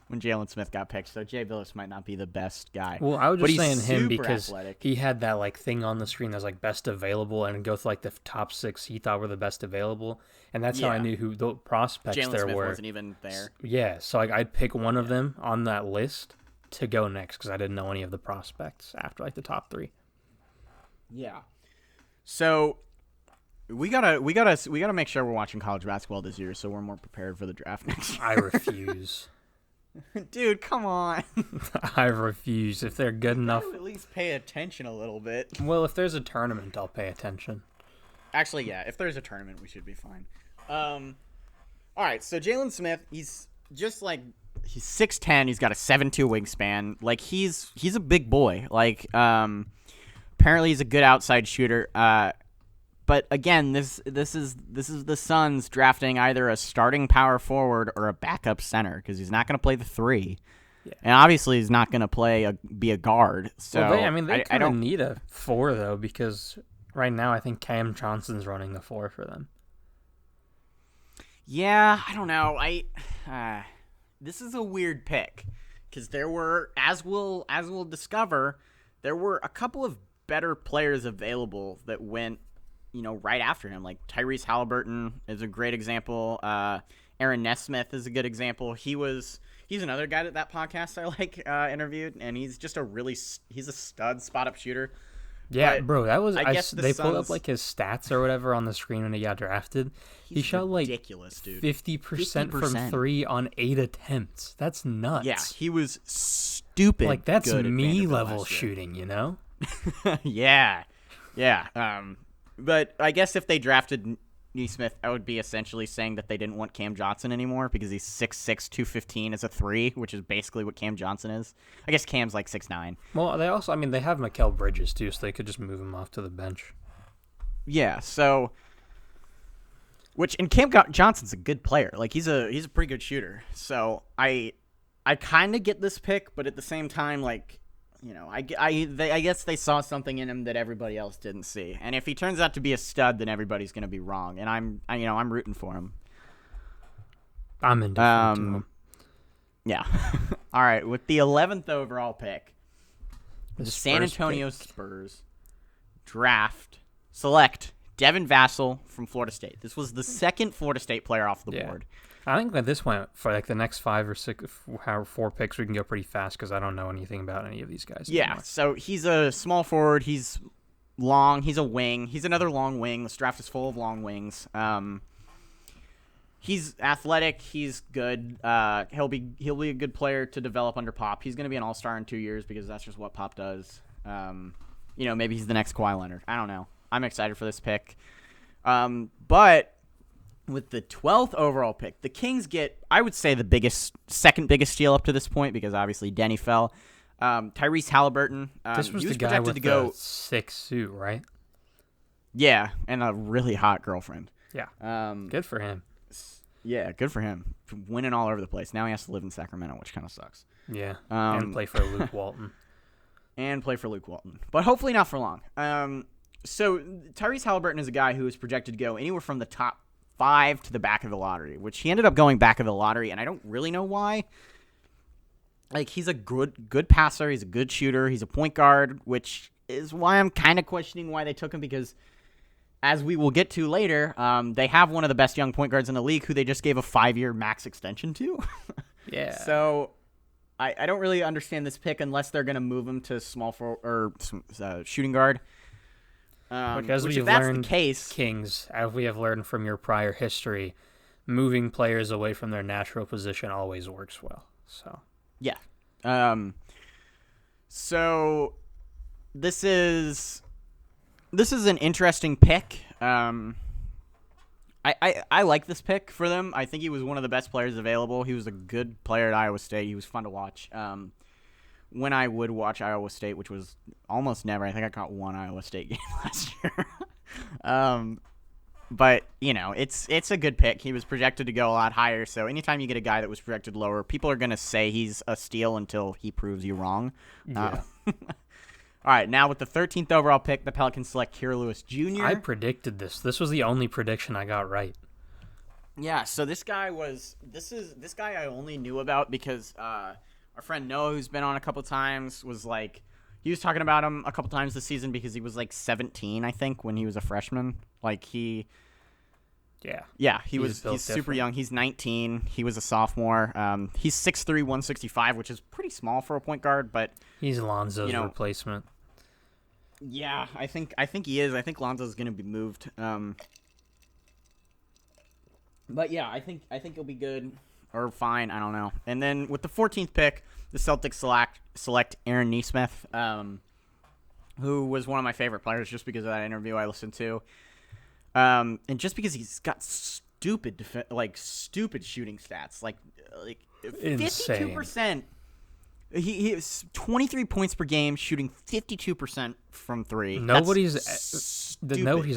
when Jalen Smith got picked. So Jay Bilas might not be the best guy. Well, I was just saying him because athletic. he had that thing on the screen that was best available, and go through the top 6 he thought were the best available, and that's how I knew who the prospects Jalen there Smith were. wasn't even there. Yeah, so I'd pick one of them on that list to go next because I didn't know any of the prospects after the top 3. Yeah. So we gotta make sure we're watching college basketball this year, so we're more prepared for the draft next year. I refuse. Dude, come on. I refuse. If they're good enough, at least pay attention a little bit. Well, if there's a tournament, I'll pay attention. Actually, yeah, if there's a tournament, we should be fine. All right, so Jalen Smith, he's 6'10", he's got a 7'2" wingspan. He's a big boy. Apparently he's a good outside shooter. But again, this is the Suns drafting either a starting power forward or a backup center because he's not going to play the 3, and obviously he's not going to be a guard. So they kind of need a 4 though, because right now I think Cam Johnson's running the 4 for them. Yeah, I don't know. This is a weird pick because there were, as we'll discover, there were a couple of better players available that went right after him. Like Tyrese Halliburton is a great example. Aaron Nesmith is a good example. He's another guy that podcast I interviewed, and he's just he's a stud spot up shooter. Yeah, but bro, that was they pulled Suns, up his stats or whatever on the screen when he got drafted. He shot ridiculous, dude. 50% from 3 on 8 attempts. That's nuts. Yeah, he was stupid. That's good me level shooting, Yeah. But I guess if they drafted Nesmith, I would be essentially saying that they didn't want Cam Johnson anymore because he's 6'6", 215 as a 3, which is basically what Cam Johnson is. I guess Cam's 6'9". Well, they also, they have Mikal Bridges too, so they could just move him off to the bench. Yeah, so and Cam Johnson's a good player. He's a pretty good shooter. So I kind of get this pick, but at the same time, I guess they saw something in him that everybody else didn't see. And if he turns out to be a stud, then everybody's going to be wrong. And I'm rooting for him. I'm indifferent to him. Yeah. All right. With the 11th overall pick, the San Antonio Spurs select Devin Vassell from Florida State. This was the second Florida State player off the board. I think that this went for the next 5 or 6, 4 picks. We can go pretty fast because I don't know anything about any of these guys. Yeah, anymore. So he's a small forward. He's long. He's a wing. He's another long wing. This draft is full of long wings. He's athletic. He's good. He'll be a good player to develop under Pop. He's going to be an all-star in 2 years because that's just what Pop does. Maybe he's the next Kawhi Leonard. I don't know. I'm excited for this pick. But with the 12th overall pick, the Kings get, I would say, the second biggest steal up to this point because obviously Denny fell. Tyrese Halliburton. This was he the guy projected with to go. the sick suit, right? Yeah, and a really hot girlfriend. Yeah. Um, Good for him. yeah, good for him. Winning all over the place. Now he has to live in Sacramento, which kind of sucks. Yeah. And play for Luke Walton. And play for Luke Walton. But hopefully not for long. So Tyrese Halliburton is a guy who is projected to go anywhere from the top 5 to the back of the lottery, which he ended up going back of the lottery, and I don't really know why. Like, he's a good passer. He's a good shooter. He's a point guard, which is why I'm kind of questioning why they took him, because as we will get to later, they have one of the best young point guards in the league who they just gave a 5-year max extension to. Yeah. So I don't really understand this pick unless they're going to move him to small or shooting guard. Because which, we've if that's learned, the case, Kings, as we have learned from your prior history, moving players away from their natural position always works well. So yeah. So this is an interesting pick. I like this pick for them. I think he was one of the best players available. He was a good player at Iowa State. He was fun to watch. When I would watch Iowa State, which was almost never. I think I caught one Iowa State game last year. But, you know, it's a good pick. He was projected to go a lot higher, so anytime you get a guy that was projected lower, people are going to say he's a steal until he proves you wrong. yeah. All right, now with the 13th overall pick, the Pelicans select Kira Lewis Jr. I predicted this. This was the only prediction I got right. Yeah, so this guy I only knew about because our friend Noah, who's been on a couple times, was like, he was talking about him a couple times this season because he was like 17, I think, when he was a freshman. Like he was he's super young. He's 19. He was a sophomore. He's 6'3", 165, which is pretty small for a point guard, but he's Lonzo's replacement. Yeah, I think he is. I think Lonzo's going to be moved. But yeah, I think he'll be good or fine. I don't know. And then with the 14th pick, the Celtics select Aaron Nesmith, who was one of my favorite players just because of that interview I listened to, and just because he's got stupid shooting stats, like 52%. He is 23 points per game, shooting 52% from three. Nobody's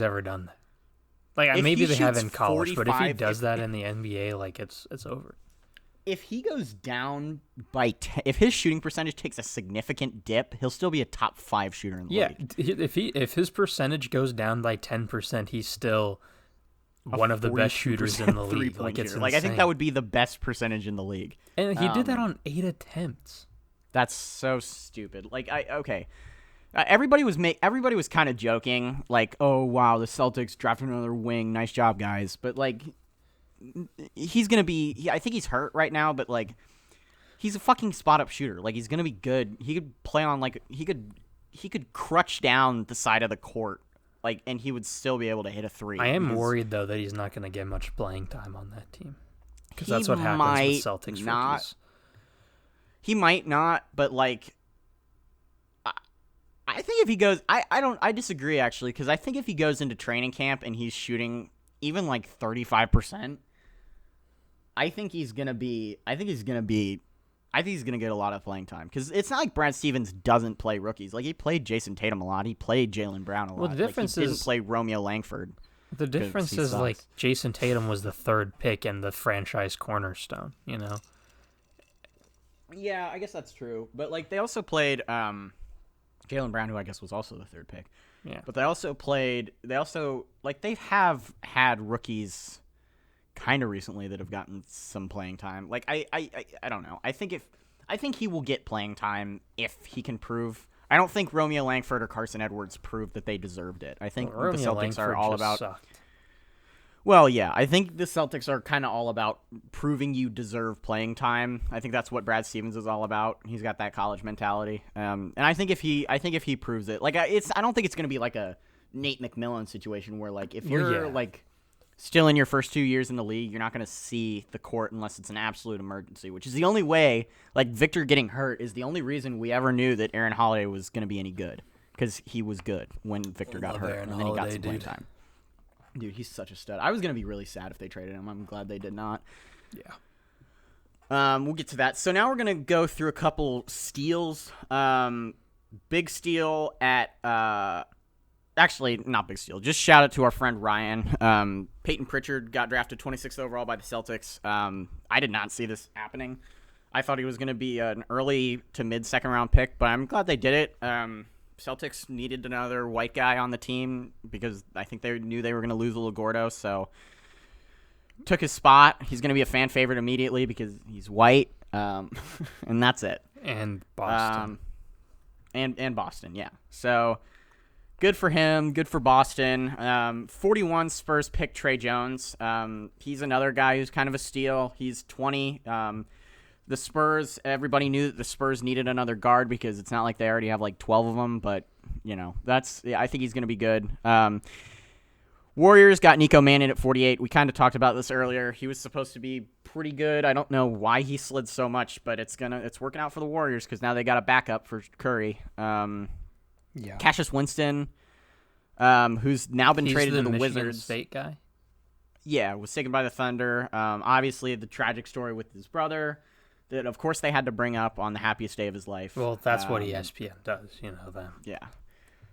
ever done that. Like, maybe they have in college, but if he does that in the NBA, like, it's over. If he goes down by if his shooting percentage takes a significant dip, he'll still be a top 5 shooter in the league. Yeah, if his percentage goes down by 10%, he's still one of the best shooters in the league. Like, it's insane. I think that would be the best percentage in the league. And he did that on 8 attempts. That's so stupid. Like, everybody was kind of joking, like, oh wow, the Celtics drafted another wing, nice job, guys. But like, he's gonna be. I think he's hurt right now, but like, he's a fucking spot up shooter. Like, he's gonna be good. He could play on he could crutch down the side of the court, like, and he would still be able to hit a three. I am worried though that he's not gonna get much playing time on that team, because that's what happens with Celtics rookies. He might not, but like, I think if he goes, I disagree actually, because I think if he goes into training camp and he's shooting even like 35%, I think he's gonna get a lot of playing time, because it's not like Brad Stevens doesn't play rookies. Like, he played Jason Tatum a lot, he played Jaylen Brown a lot. Well, the difference he didn't play Romeo Langford. The difference is like Jason Tatum was the 3rd pick and the franchise cornerstone, you know. Yeah, I guess that's true. But like, they also played Jaylen Brown, who I guess was also the 3rd pick. Yeah. But they have had rookies kind of recently that have gotten some playing time. Like, I don't know. I think he will get playing time if he can prove. I don't think Romeo Langford or Carson Edwards proved that they deserved it. I think the Celtics are all about. Sucked. Well, yeah, I think the Celtics are kind of all about proving you deserve playing time. I think that's what Brad Stevens is all about. He's got that college mentality, and I think if he proves it, like, I don't think it's going to be like a Nate McMillan situation where, like, if you're like still in your first 2 years in the league, you're not going to see the court unless it's an absolute emergency, which is the only way. Like, Victor getting hurt is the only reason we ever knew that Aaron Holiday was going to be any good, because he was good when Victor got hurt, and then he got some playing time. Dude, he's such a stud. I was going to be really sad if they traded him. I'm glad they did not. Yeah. We'll get to that. So now we're gonna go through a couple steals. Big steal at actually not big steal. Just shout out to our friend Ryan. Peyton Pritchard got drafted 26th overall by the Celtics. I did not see this happening. I thought he was gonna be an early to mid second round pick, but I'm glad they did it. Celtics needed another white guy on the team because I think they knew they were gonna lose Gordo, so took his spot. He's going to be a fan favorite immediately because he's white, and that's it. And Boston. And Boston, yeah. So good for him. Good for Boston. 41 Spurs pick Trey Jones. He's another guy who's kind of a steal. He's 20. The Spurs, everybody knew that the Spurs needed another guard because it's not like they already have like 12 of them, but, I think he's going to be good. Warriors got Nico Mannion at 48. We kind of talked about this earlier. He was supposed to be pretty good. I don't know why he slid so much, but it's working out for the Warriors because now they got a backup for Curry. Cassius Winston, who's now been traded to the Michigan Wizards. State guy. Yeah, was taken by the Thunder. Obviously, the tragic story with his brother that, of course, they had to bring up on the happiest day of his life. Well, that's what ESPN does, them. Yeah.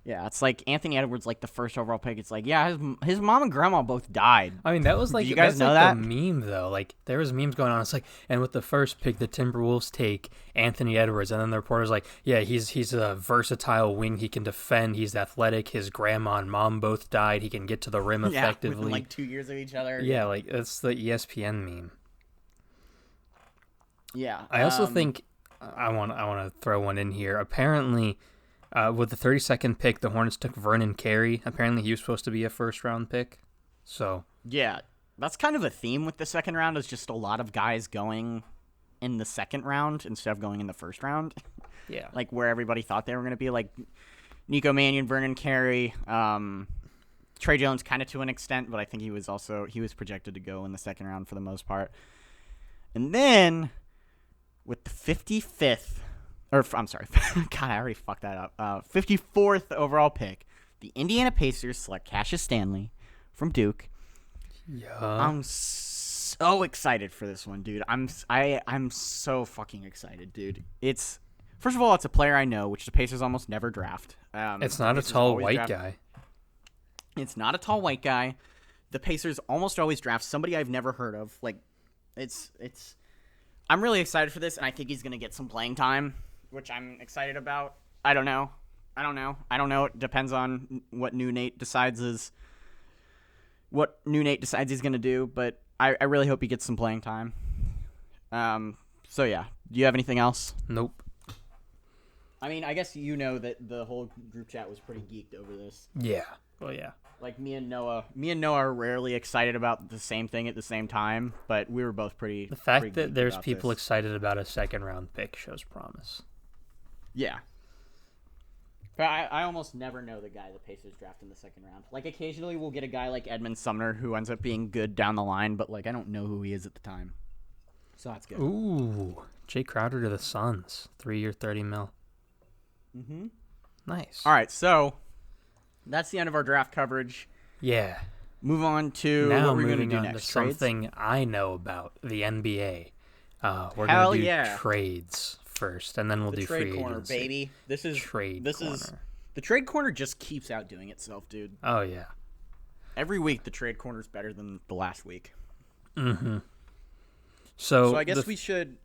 Yeah, it's like Anthony Edwards, like the first overall pick. It's like, yeah, his mom and grandma both died. I mean, that was like, you guys know that? The meme though. Like there was memes going on. It's like, and with the first pick, the Timberwolves take Anthony Edwards, and then the reporter's like, yeah, he's a versatile wing. He can defend. He's athletic. His grandma and mom both died. He can get to the rim effectively. Within like 2 years of each other. Yeah, like that's the ESPN meme. Yeah, I also think I want to throw one in here. Apparently. With the 32nd pick, the Hornets took Vernon Carey. Apparently, he was supposed to be a first-round pick. So yeah, that's kind of a theme with the second round. Is just a lot of guys going in the second round instead of going in the first round. Yeah, like where everybody thought they were going to be, like Nico Mannion, Vernon Carey, Trey Jones, kind of to an extent, but I think he was projected to go in the second round for the most part. And then with the 55th. Or, I'm sorry. God, I already fucked that up. 54th overall pick. The Indiana Pacers select Cassius Stanley from Duke. Yeah. I'm so excited for this one, dude. I'm so fucking excited, dude. First of all, it's a player I know, which the Pacers almost never draft. It's not a tall white guy. It's not a tall white guy. The Pacers almost always draft somebody I've never heard of. Like, I'm really excited for this, and I think he's going to get some playing time, which I'm excited about. I don't know. It depends on what new Nate decides he's going to do, but I really hope he gets some playing time. So yeah. Do you have anything else? Nope. I mean, I guess you know that the whole group chat was pretty geeked over this. Yeah. Well, yeah. Like me and Noah are rarely excited about the same thing at the same time, but we were both pretty. The fact that there's people excited about a second round pick shows promise. Yeah. But I almost never know the guy the Pacers draft in the second round. Like, occasionally we'll get a guy like Edmund Sumner who ends up being good down the line, but, like, I don't know who he is at the time. So that's good. Ooh. Jay Crowder to the Suns. 3-year, $30 million. Mm-hmm. Nice. All right, so that's the end of our draft coverage. Yeah. Move on to now what we're going to do on next. To something I know about, the NBA. We're going to do trades first, and then we'll do free trade corner, agency. baby. This is the trade corner just keeps outdoing itself, dude. Oh yeah. Every week the trade corner is better than the last week. Mm-hmm. So I guess we should.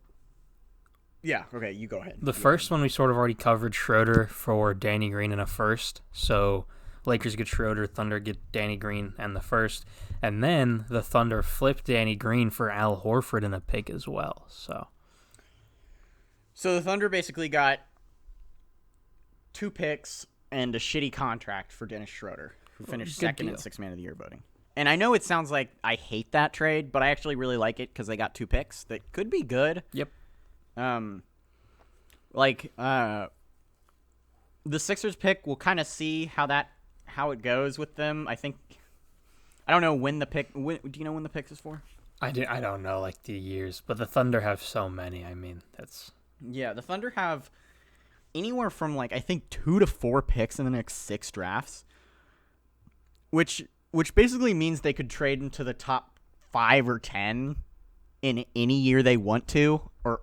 Yeah. Okay. You go ahead. The first one we sort of already covered. Schroeder for Danny Green and a first. So Lakers get Schroeder, Thunder get Danny Green and the first, and then the Thunder flip Danny Green for Al Horford and a pick as well. So the Thunder basically got 2 picks and a shitty contract for Dennis Schroeder, who finished second in Sixth Man of the Year voting. And I know it sounds like I hate that trade, but I actually really like it because they got 2 picks that could be good. Yep. The Sixers pick, we'll kind of see how it goes with them. I don't know when the pick. Do you know when the pick is for? I don't know, like the years, but the Thunder have so many. I mean, that's. Yeah, the Thunder have anywhere from I think 2 to 4 picks in the next 6 drafts, which basically means they could trade into the top 5 or 10 in any year they want to, or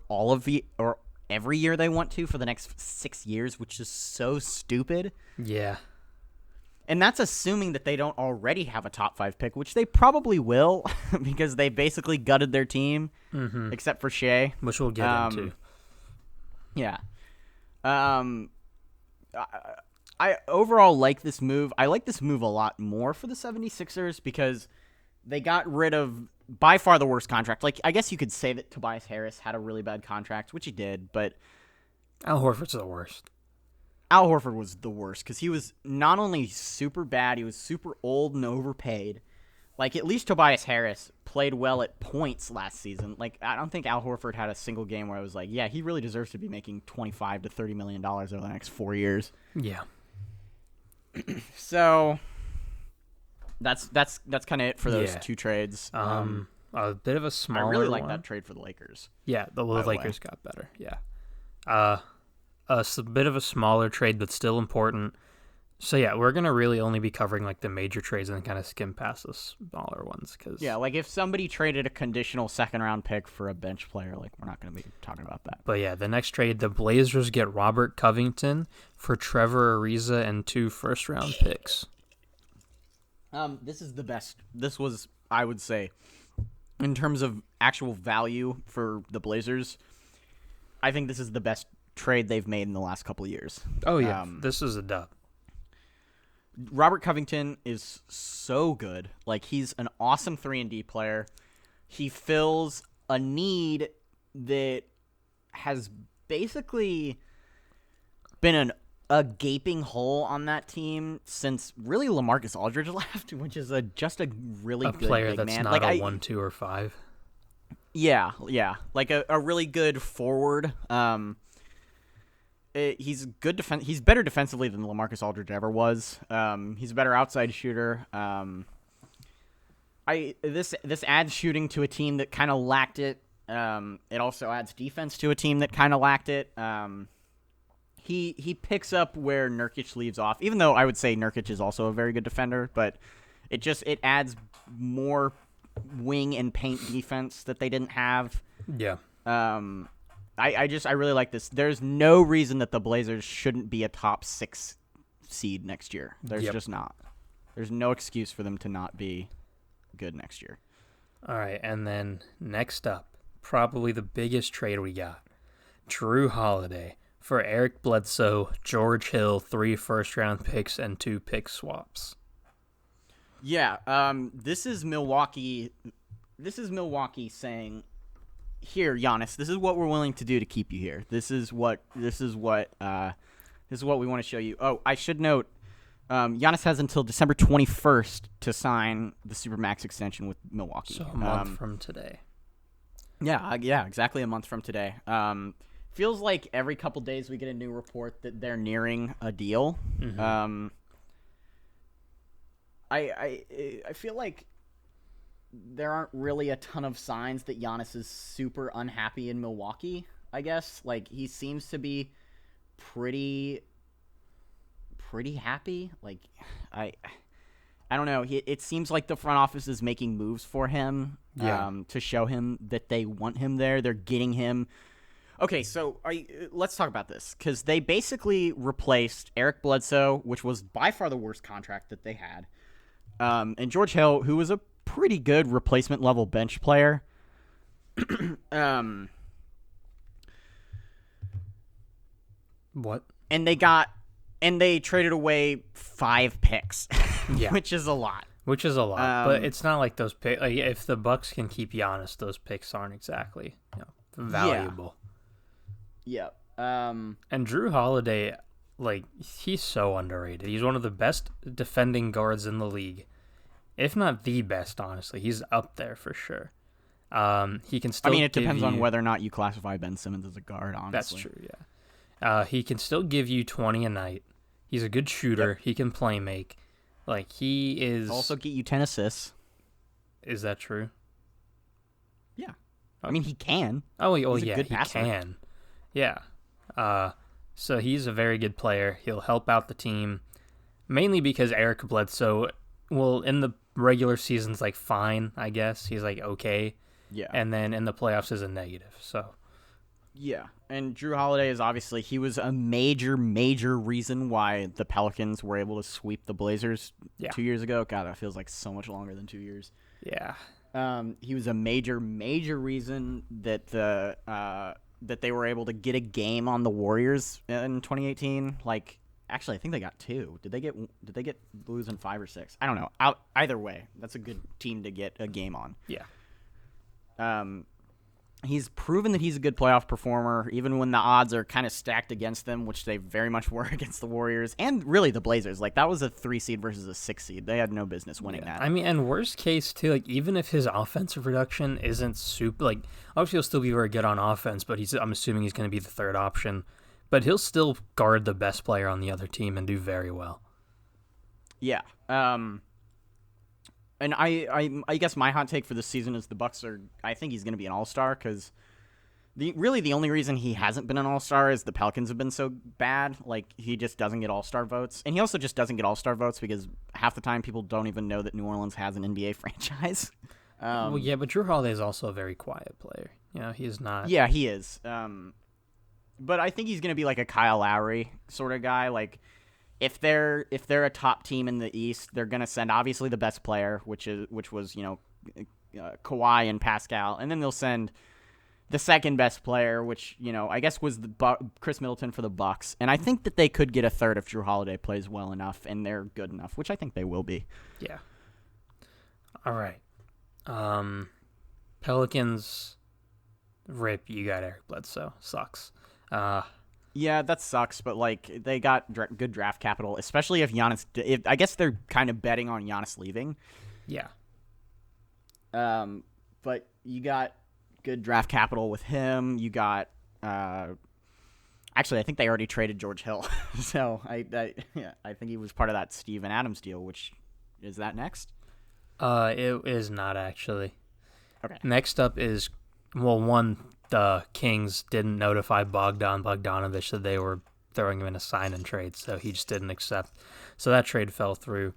every year they want to for the next 6 years, which is so stupid. Yeah. And that's assuming that they don't already have a top 5 pick, which they probably will because they basically gutted their team, except for Shea. Which we'll get into. Yeah. I overall like this move. I like this move a lot more for the 76ers because they got rid of by far the worst contract. Like, I guess you could say that Tobias Harris had a really bad contract, which he did, but Al Horford's the worst. Al Horford was the worst because he was not only super bad, he was super old and overpaid. Like, at least Tobias Harris played well at points last season. Like, I don't think Al Horford had a single game where I was like, yeah, he really deserves to be making $25 to $30 million over the next 4 years. Yeah. So that's kind of it for those 2 trades. A bit of a smaller I really like one. that trade for the Lakers. Yeah, the Lakers got better. Yeah. A bit of a smaller trade, but still important. So yeah, we're gonna really only be covering like the major trades and kind of skim past the smaller ones. Cause yeah, like if somebody traded a conditional 2nd-round pick for a bench player, like we're not gonna be talking about that. But yeah, the next trade, the Blazers get Robert Covington for Trevor Ariza and 2 first-round picks. This is the best. This was, I would say, in terms of actual value for the Blazers, I think this is the best trade they've made in the last couple of years. Oh yeah, this is a dub. Robert Covington is so good. Like, he's an awesome 3-and-D player. He fills a need that has basically been a gaping hole on that team since really LaMarcus Aldridge left, which is just a really good player big that's man. not Like, a 1, 2, or 5. Yeah. Like a really good forward. He's good He's better defensively than LaMarcus Aldridge ever was. He's a better outside shooter. This adds shooting to a team that kind of lacked it. It also adds defense to a team that kind of lacked it. He picks up where Nurkic leaves off, even though I would say Nurkic is also a very good defender, but it adds more wing and paint defense that they didn't have. Yeah. I really like this. There's no reason that the Blazers shouldn't be a top 6 seed next year. There's just not. There's no excuse for them to not be good next year. All right, and then next up, probably the biggest trade we got. Drew Holiday for Eric Bledsoe, George Hill, 3 first-round picks, and 2 pick swaps. Yeah, this is Milwaukee. This is Milwaukee saying, "Here, Giannis, this is what we're willing to do to keep you here. This is what we want to show you." Oh, I should note, Giannis has until December 21st to sign the Supermax extension with Milwaukee. So a month from today. Yeah, exactly a month from today. Feels like every couple days we get a new report that they're nearing a deal. Mm-hmm. I feel like there aren't really a ton of signs that Giannis is super unhappy in Milwaukee, I guess. Like, he seems to be pretty happy. Like, I don't know. It seems like the front office is making moves for him to show him that they want him there. They're getting him. Okay, so let's talk about this, because they basically replaced Eric Bledsoe, which was by far the worst contract that they had, and George Hill, who was a pretty good replacement level bench player. What? And they traded away 5 picks, which is a lot. But it's not like those picks. Like, if the Bucks can keep Giannis, those picks aren't exactly valuable. Yeah. And Drew Holiday, like, he's so underrated. He's one of the best defending guards in the league, if not the best. Honestly, he's up there for sure. He can still. I mean, it depends on whether or not you classify Ben Simmons as a guard. Honestly, that's true. Yeah. He can still give you 20 a night. He's a good shooter. Yep. He can play make. Like, he is. He'll also get you 10 assists. Is that true? Yeah. Okay. I mean, he can. He's a good passer. He can. Yeah. So he's a very good player. He'll help out the team, mainly because Eric Bledsoe, well, in the regular season's like fine, I guess. He's like okay. Yeah. and then in the playoffs is a negative. So Yeah, and Drew Holiday is obviously he was a major reason why the Pelicans were able to sweep the Blazers Yeah. 2 years ago. God, that feels like so much longer than 2 years. yeah, He was a major reason that that they were able to get a game on the Warriors in 2018. Like, actually, I think they got two. Did they get Blues in 5 or 6? I don't know. Either way, that's a good team to get a game on. yeah. He's proven that he's a good playoff performer, even when the odds are kind of stacked against them, which they very much were against the Warriors and really the Blazers. Like, that was a 3 seed versus a 6 seed. They had no business winning that. I mean, and worst case too, like even if his offensive production isn't super, like obviously he'll still be very good on offense, but I'm assuming he's going to be the third option, but he'll still guard the best player on the other team and do very well. Yeah. And I guess my hot take for this season is the Bucks are. I think he's going to be an all-star because the only reason he hasn't been an all-star is the Pelicans have been so bad. Like, he just doesn't get all-star votes, and he also just doesn't get all-star votes because half the time people don't even know that New Orleans has an NBA franchise. Well, yeah, but Drew Holiday is also a very quiet player. You know, he's not. Yeah, he is. But I think he's going to be like a Kyle Lowry sort of guy. Like, if they're a top team in the East, they're going to send obviously the best player, which was Kawhi and Pascal, and then they'll send the second best player, which I guess was Chris Middleton for the Bucks. And I think that they could get a third if Drew Holiday plays well enough and they're good enough, which I think they will be. Yeah. All right. Pelicans. Rip, you got Eric Bledsoe. Sucks. Yeah, that sucks, but like they got good draft capital, especially if Giannis. I guess they're kind of betting on Giannis leaving. Yeah. But you got good draft capital with him. You got. Actually, I think they already traded George Hill, so I think he was part of that Steven Adams deal. Which is that next? It is not actually. Okay. Next up is the Kings didn't notify Bogdan Bogdanovic that they were throwing him in a sign and trade, so he just didn't accept. So that trade fell through.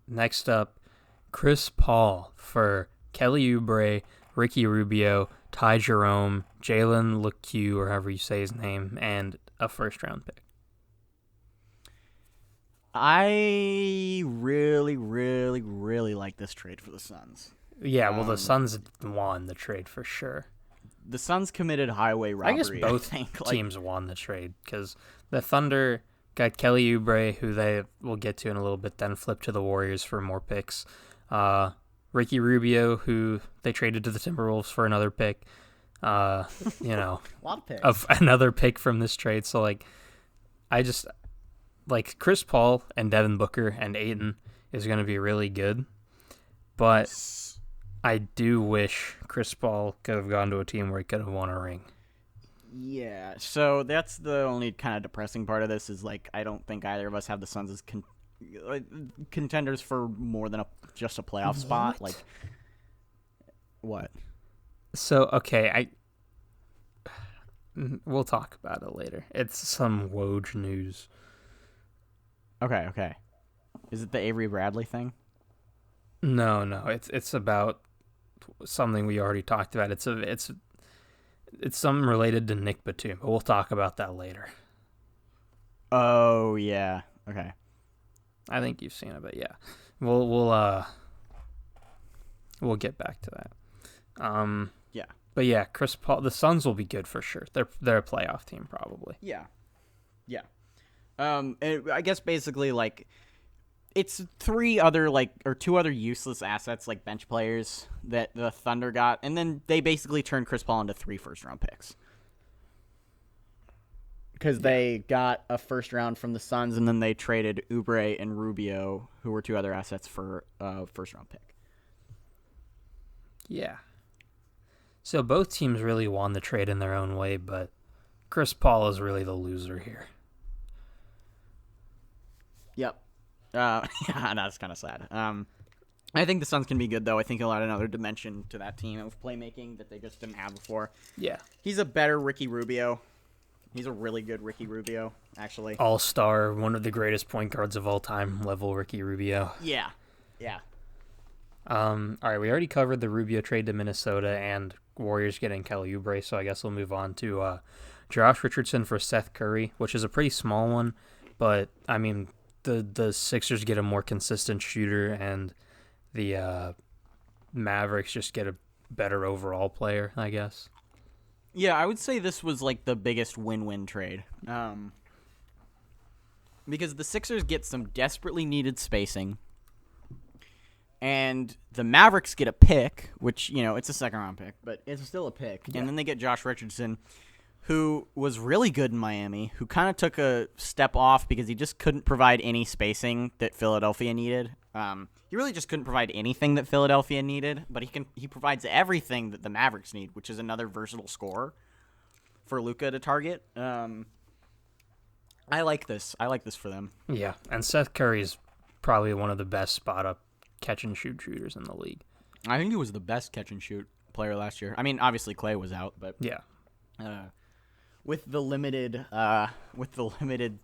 Next up, Chris Paul for Kelly Oubre, Ricky Rubio, Ty Jerome, Jalen LeCue, or however you say his name, and a first-round pick. I really like this trade for the Suns. Yeah, well, the Suns won the trade for sure. The Suns committed highway robbery. I guess both teams won the trade because the Thunder got Kelly Oubre, who they will get to in a little bit, then flipped to the Warriors for more picks. Ricky Rubio, who they traded to the Timberwolves for another pick. A lot of picks. Of another pick from this trade. So, I just Chris Paul and Devin Booker and Ayton is going to be really good, but I do wish Chris Paul could have gone to a team where he could have won a ring. Yeah, so that's the only kind of depressing part of this is, I don't think either of us have the Suns as contenders for more than just a playoff spot. What? So, okay, we'll talk about it later. It's some Woj news. Okay. Is it the Avery Bradley thing? No, it's about something we already talked about. It's something related to Nick Batum, but we'll talk about that later. Oh yeah. Okay. I think you've seen it, but yeah, we'll get back to that. Yeah. But yeah, Chris Paul, the Suns will be good for sure. They're a playoff team probably. Yeah. I guess basically it's two other useless assets, like bench players that the Thunder got, and then they basically turned Chris Paul into 3 first-round picks. Because they got a first round from the Suns, and then they traded Oubre and Rubio, who were 2 other assets, for a first-round pick. Yeah. So both teams really won the trade in their own way, but Chris Paul is really the loser here. Yep. Yeah, that's kind of sad. I think the Suns can be good, though. I think he'll add another dimension to that team of playmaking that they just didn't have before. Yeah. He's a better Ricky Rubio. He's a really good Ricky Rubio, actually. All-star, one of the greatest point guards of all time, level Ricky Rubio. Yeah. All right, we already covered the Rubio trade to Minnesota and Warriors getting Kelly Oubre, so I guess we'll move on to Josh Richardson for Seth Curry, which is a pretty small one, but I mean the Sixers get a more consistent shooter, and the Mavericks just get a better overall player, I guess. Yeah, I would say this was like the biggest win-win trade. Because the Sixers get some desperately needed spacing, and the Mavericks get a pick, which, it's a second-round pick, but it's still a pick. Yeah. And then they get Josh Richardson, who was really good in Miami, who kind of took a step off because he just couldn't provide any spacing that Philadelphia needed. He really just couldn't provide anything that Philadelphia needed, but he provides everything that the Mavericks need, which is another versatile scorer for Luka to target. I like this. I like this for them. Yeah, and Seth Curry's probably one of the best spot-up catch-and-shoot shooters in the league. I think he was the best catch-and-shoot player last year. I mean, obviously Clay was out, but yeah, with the limited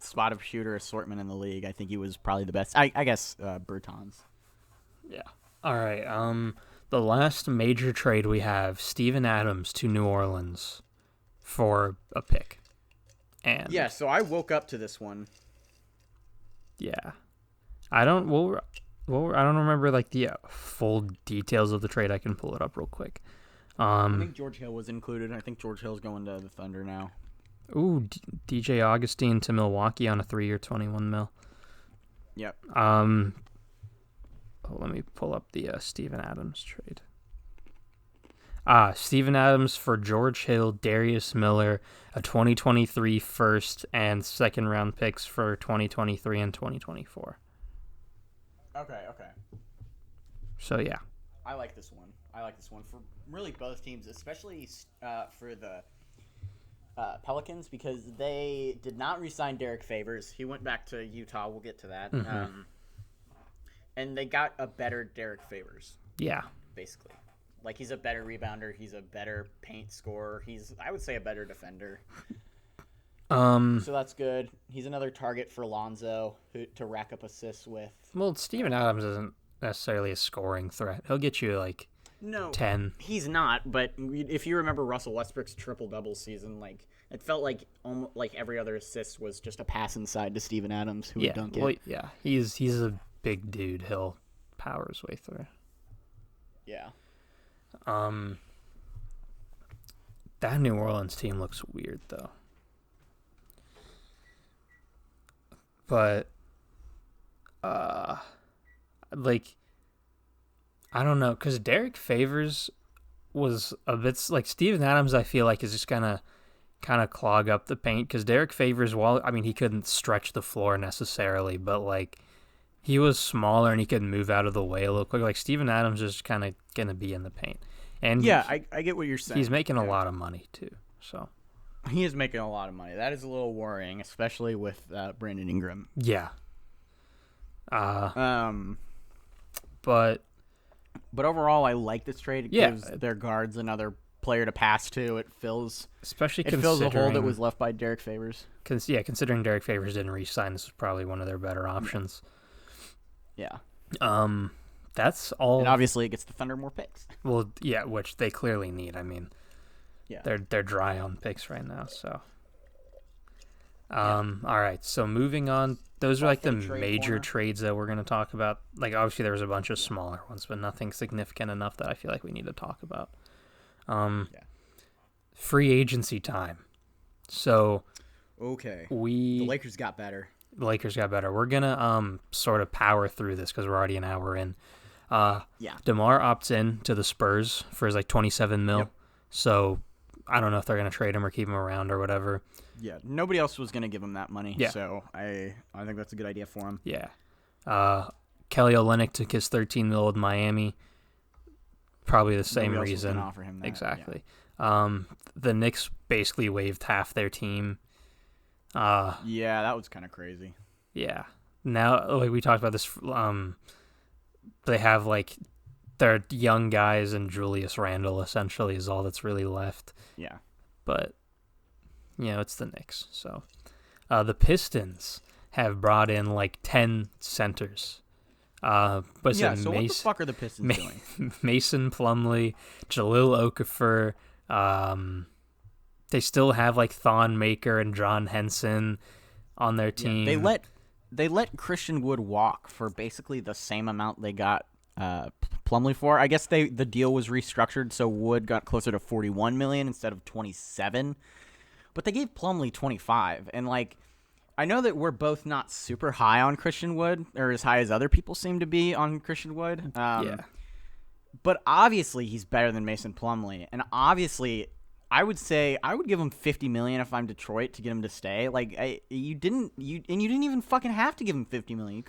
spot-up shooter assortment in the league, I think he was probably the best. I guess Bertans. Yeah. All right. The last major trade we have: Steven Adams to New Orleans for a pick. And yeah, so I woke up to this one. Yeah, I don't. I don't remember like the full details of the trade. I can pull it up real quick. I think George Hill was included. I think George Hill's going to the Thunder now. Ooh, DJ Augustine to Milwaukee on a 3-year, $21 million. Yep. Let me pull up the Steven Adams trade. Steven Adams for George Hill, Darius Miller, a 2023 first and second round picks for 2023 and 2024. Okay. So, yeah. I like this one. For really both teams, especially for the Pelicans, because they did not re-sign Derek Favors. He went back to Utah. We'll get to that. Mm-hmm. And they got a better Derek Favors. Yeah. Basically. Like, he's a better rebounder. He's a better paint scorer. I would say, a better defender. So that's good. He's another target for Lonzo to rack up assists with. Well, Steven Adams isn't necessarily a scoring threat. He'll get you, 10. He's not, but if you remember Russell Westbrook's triple-double season, it felt like almost like every other assist was just a pass inside to Steven Adams, who would dunk it. Well, yeah, he's a big dude. He'll power his way through. Yeah. That New Orleans team looks weird, though. But, I don't know, because Derek Favors was a bit, Steven Adams, I feel like, is just gonna kind of clog up the paint, because Derek Favors, he couldn't stretch the floor necessarily, but, he was smaller and he could move out of the way a little quick. Steven Adams is kind of going to be in the paint. And yeah, I get what you're saying. He's making a lot of money, too. So he is making a lot of money. That is a little worrying, especially with Brandon Ingram. Yeah. But overall, I like this trade. It gives their guards another player to pass to. It fills a hole that was left by Derek Favors. Considering Derek Favors didn't re-sign, this was probably one of their better options. Yeah. That's all. And obviously, it gets the Thunder more picks. Well, yeah, which they clearly need. Yeah, they're dry on picks right now. So, all right. So moving on, those are the major trades that we're going to talk about. Obviously, there was a bunch of smaller ones, but nothing significant enough that I feel like we need to talk about. Free agency time. So, okay, the Lakers got better. We're gonna sort of power through this because we're already an hour in. Yeah. DeMar opts in to the Spurs for his $27 million. Yep. So I don't know if they're gonna trade him or keep him around or whatever. Yeah. Nobody else was gonna give him that money. Yeah. So I think that's a good idea for him. Yeah. Kelly Olynyk took his $13 million with Miami. Probably the same reason. Offer him that. Exactly. Yeah. The Knicks basically waived half their team. Yeah, that was kind of crazy. Yeah. Now, we talked about this, they have, their young guys and Julius Randle, essentially, is all that's really left. Yeah. But, it's the Knicks, so. The Pistons have brought in, 10 centers. But Yeah. So what the fuck are the Pistons doing? Mason Plumlee, Jalil Okafor. They still have like Thon Maker and John Henson on their team. Yeah, they let Christian Wood walk for basically the same amount they got Plumlee for. I guess the deal was restructured so Wood got closer to $41 million instead of $27. But they gave Plumlee $25, and like I know that we're both not super high on Christian Wood, or as high as other people seem to be on Christian Wood. Yeah. But obviously he's better than Mason Plumlee, and obviously I would say I would give him $50 million if I'm Detroit to get him to stay. Like you didn't even fucking have to give him $50 million. You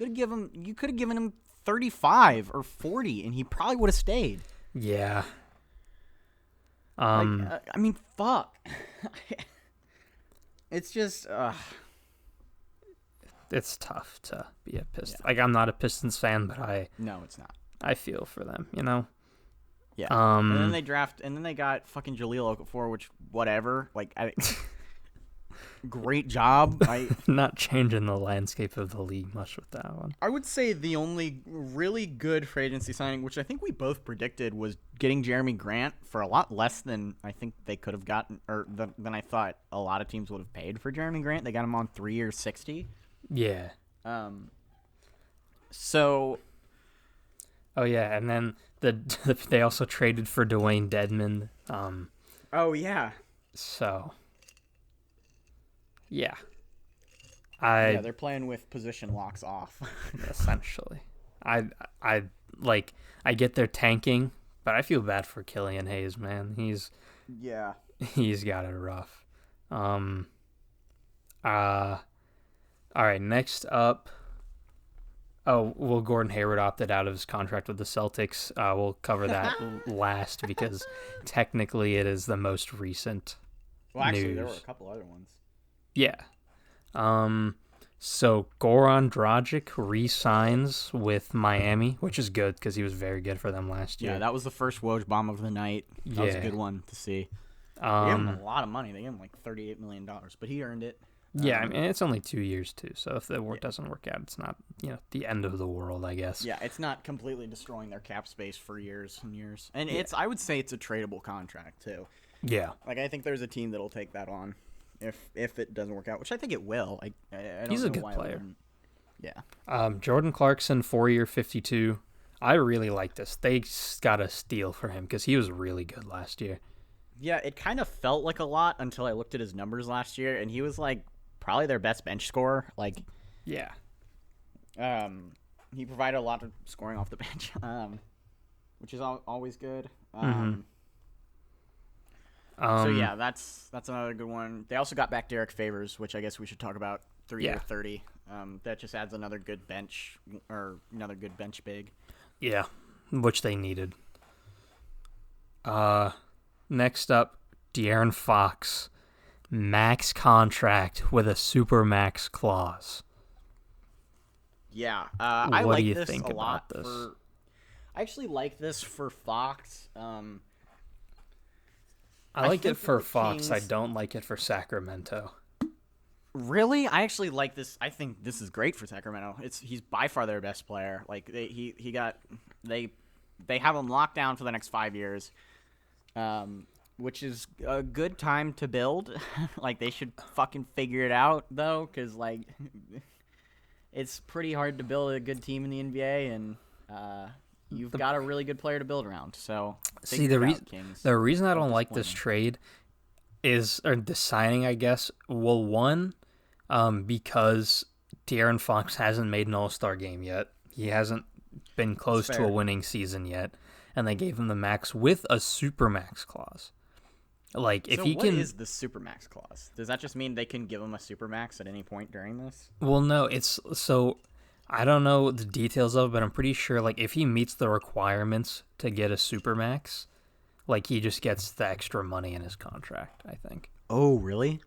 could have given him 35 or 40, and he probably would have stayed. Yeah. I mean, fuck. It's just. It's tough to be a Pistons. Yeah. Like, I'm not a Pistons fan, but No, it's not. I feel for them, you know? Yeah. And then they got fucking Jaleel Okafor, which, whatever. Like, great job. Not changing the landscape of the league much with that one. I would say the only really good free agency signing, which I think we both predicted, was getting Jeremy Grant for a lot less than I think they could have gotten, or than I thought a lot of teams would have paid for Jeremy Grant. They got him on 3 years, $60. Yeah. So. Oh yeah, and then they also traded for Dwayne Dedmon. Oh yeah. So. Yeah. Yeah, they're playing with position locks off. Essentially. I get they're tanking, but I feel bad for Killian Hayes, man. He's got it rough. All right, next up. Oh, well, Gordon Hayward opted out of his contract with the Celtics. We'll cover that last because technically it is the most recent news. There were a couple other ones. Yeah. So Goran Dragic re-signs with Miami, which is good because he was very good for them last year. Yeah, that was the first Woj bomb of the night. That was a good one to see. They gave him a lot of money. They gave him like $38 million, but he earned it. Yeah, I mean, it's only 2 years, too, so if the work doesn't work out, it's not, the end of the world, I guess. Yeah, it's not completely destroying their cap space for years and years. And I would say it's a tradable contract, too. Yeah. Like, I think there's a team that'll take that on if it doesn't work out, which I think it will. I don't He's know a good why player. Yeah. Jordan Clarkson, 4-year, $52. I really like this. They got a steal for him because he was really good last year. Yeah, it kind of felt like a lot until I looked at his numbers last year, and he was, like, probably their best bench scorer. Like, yeah. He provided a lot of scoring off the bench, which is always good. So yeah, that's another good one. They also got back Derek Favors, which I guess we should talk about. 3-year, $30. That just adds another good bench big. Yeah, which they needed. Next up, De'Aaron Fox. Max contract with a super max clause. Yeah, I what like do you this think a about lot. this? I actually like this for Fox. I like it for Kings... Fox. I don't like it for Sacramento. Really, I actually like this. I think this is great for Sacramento. He's by far their best player. Like they have him locked down for the next 5 years. Which is a good time to build. Like, they should fucking figure it out, though, because, like, it's pretty hard to build a good team in the NBA, and you've got a really good player to build around. So, see, the reason I don't like this trade is, or the signing, I guess, well, one, because De'Aaron Fox hasn't made an All-Star game yet. He hasn't been close to a winning season yet, and they gave him the max with a super max clause. Like, if he can. What is the supermax clause? Does that just mean they can give him a supermax at any point during this? Well, no, it's so. I don't know the details of it, but I'm pretty sure, like, if he meets the requirements to get a supermax, like, he just gets the extra money in his contract, I think. Oh, really?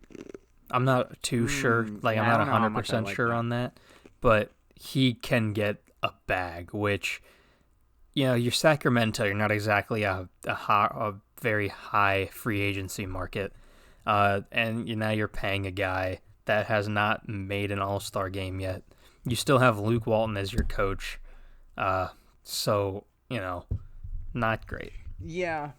I'm not too sure. Like, I'm not 100% sure on that, but he can get a bag, which, you're Sacramento. You're not exactly a very high free agency market, and now you're paying a guy that has not made an All-Star game yet. You still have Luke Walton as your coach. So, not great. Yeah.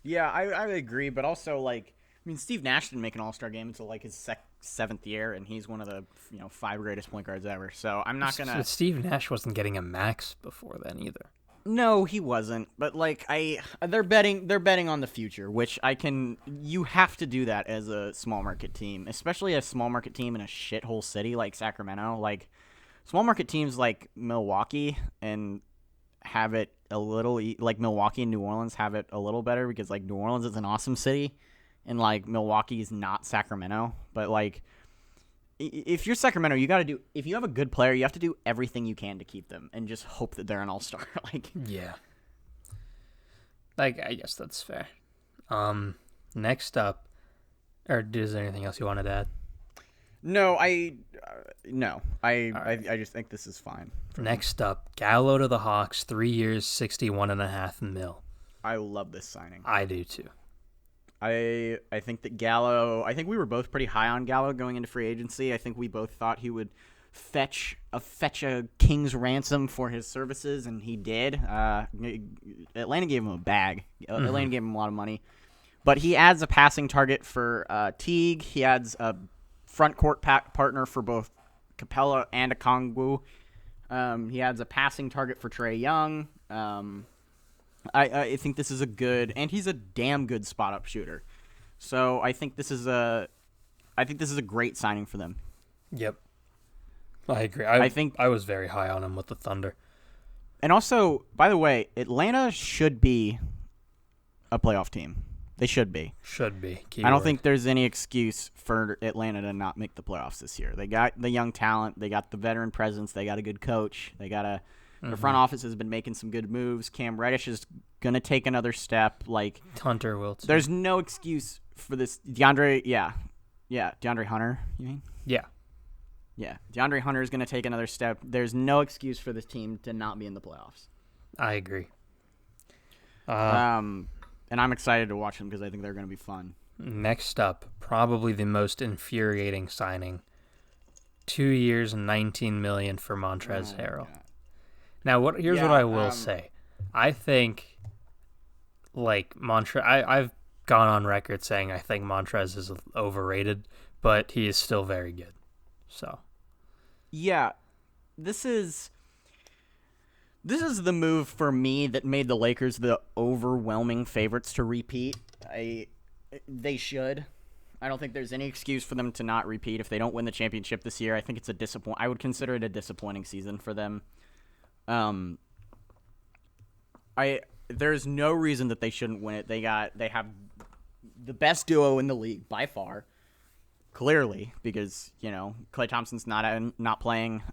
Yeah, I agree, but also, like, I mean, Steve Nash didn't make an All-Star game until, like, his seventh year, and he's one of the, 5 greatest point guards ever. So I'm not going to... Steve Nash wasn't getting a max before then either. No, he wasn't. But, like, they're betting on the future, which you have to do that as a small market team, especially a small market team in a shithole city like Sacramento. Like, small market teams like Milwaukee and have it a little, like Milwaukee and New Orleans have it a little better because, like, New Orleans is an awesome city and, like, Milwaukee is not Sacramento. But, like, if you're Sacramento, if you have a good player, you have to do everything you can to keep them and just hope that they're an all-star. Like, yeah. Like, I guess that's fair. Next up, or is there anything else you wanted to add? No, I just think this is fine. Next up, Gallo to the Hawks, 3 years, $61.5 million. I love this signing. I do too. I think that Gallo. I think we were both pretty high on Gallo going into free agency. I think we both thought he would fetch a king's ransom for his services, and he did. Atlanta gave him a bag. Atlanta gave him a lot of money, but he adds a passing target for Teague. He adds a front court partner for both Capella and Okongwu. He adds a passing target for Trae Young. I think this is a good, and he's a damn good spot up shooter. So I think this is a great signing for them. Yep, I agree. I think I was very high on him with the Thunder. And also, by the way, Atlanta should be a playoff team. They should be. Should be. I don't think there's any excuse for Atlanta to not make the playoffs this year. They got the young talent. They got the veteran presence. They got a good coach. They got the front office has been making some good moves. Cam Reddish is going to take another step. Like, Hunter Wilson. There's no excuse for this. DeAndre Hunter, you mean? Yeah. Yeah. DeAndre Hunter is going to take another step. There's no excuse for this team to not be in the playoffs. I agree. And I'm excited to watch them because I think they're going to be fun. Next up, probably the most infuriating signing. 2 years and $19 million for Montrezl Harrell. God. Now, here's what I will say. I think, like, I've gone on record saying I think Montrez is overrated, but he is still very good. So, yeah, this is the move for me that made the Lakers the overwhelming favorites to repeat. They should. I don't think there's any excuse for them to not repeat if they don't win the championship this year. I think it's I would consider it a disappointing season for them. There's no reason that they shouldn't win it. They have the best duo in the league by far, clearly, because Klay Thompson's not playing,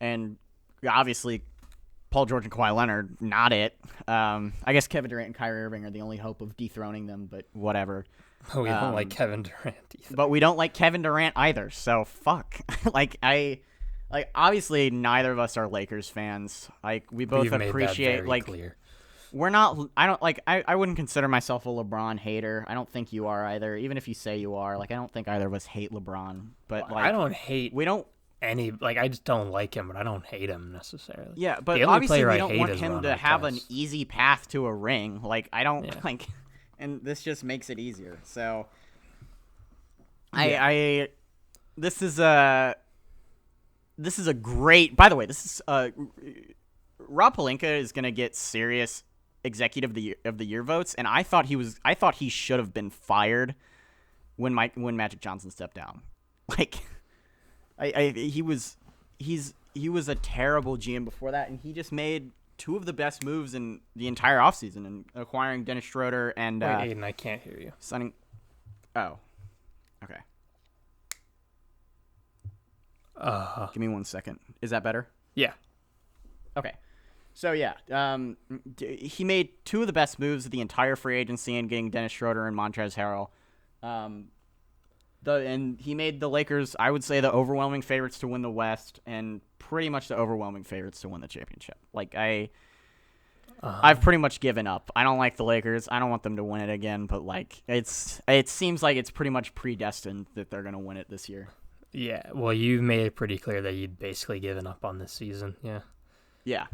and obviously Paul George and Kawhi Leonard not it. I guess Kevin Durant and Kyrie Irving are the only hope of dethroning them, but whatever. But we don't like Kevin Durant either. But we don't like Kevin Durant either. So fuck. Obviously neither of us are Lakers fans. We both appreciate clear. We're not. I wouldn't consider myself a LeBron hater. I don't think you are either. Even if you say you are, I don't think either of us hate LeBron. But I don't hate. We don't. I just don't like him, but I don't hate him necessarily. Yeah, but obviously we don't want him to have an easy path to a ring. I don't and this just makes it easier. So this is a great. By the way, this is Rob Pelinka is gonna get serious executive of the year votes, and I thought he should have been fired when Magic Johnson stepped down. He was a terrible GM before that, and he just made two of the best moves in the entire offseason in acquiring Dennis Schroeder and Wait, Aiden, I can't hear you. Signing. Oh, okay. Give me 1 second. Is that better? Yeah. Okay. So yeah, he made two of the best moves of the entire free agency in getting Dennis Schroeder and Montrezl Harrell. And he made the Lakers, I would say, the overwhelming favorites to win the West, and pretty much the overwhelming favorites to win the championship. I've pretty much given up. I don't like the Lakers. I don't want them to win it again, but it seems like it's pretty much predestined that they're gonna win it this year. Yeah, well, you made it pretty clear that you'd basically given up on this season. Yeah. Yeah.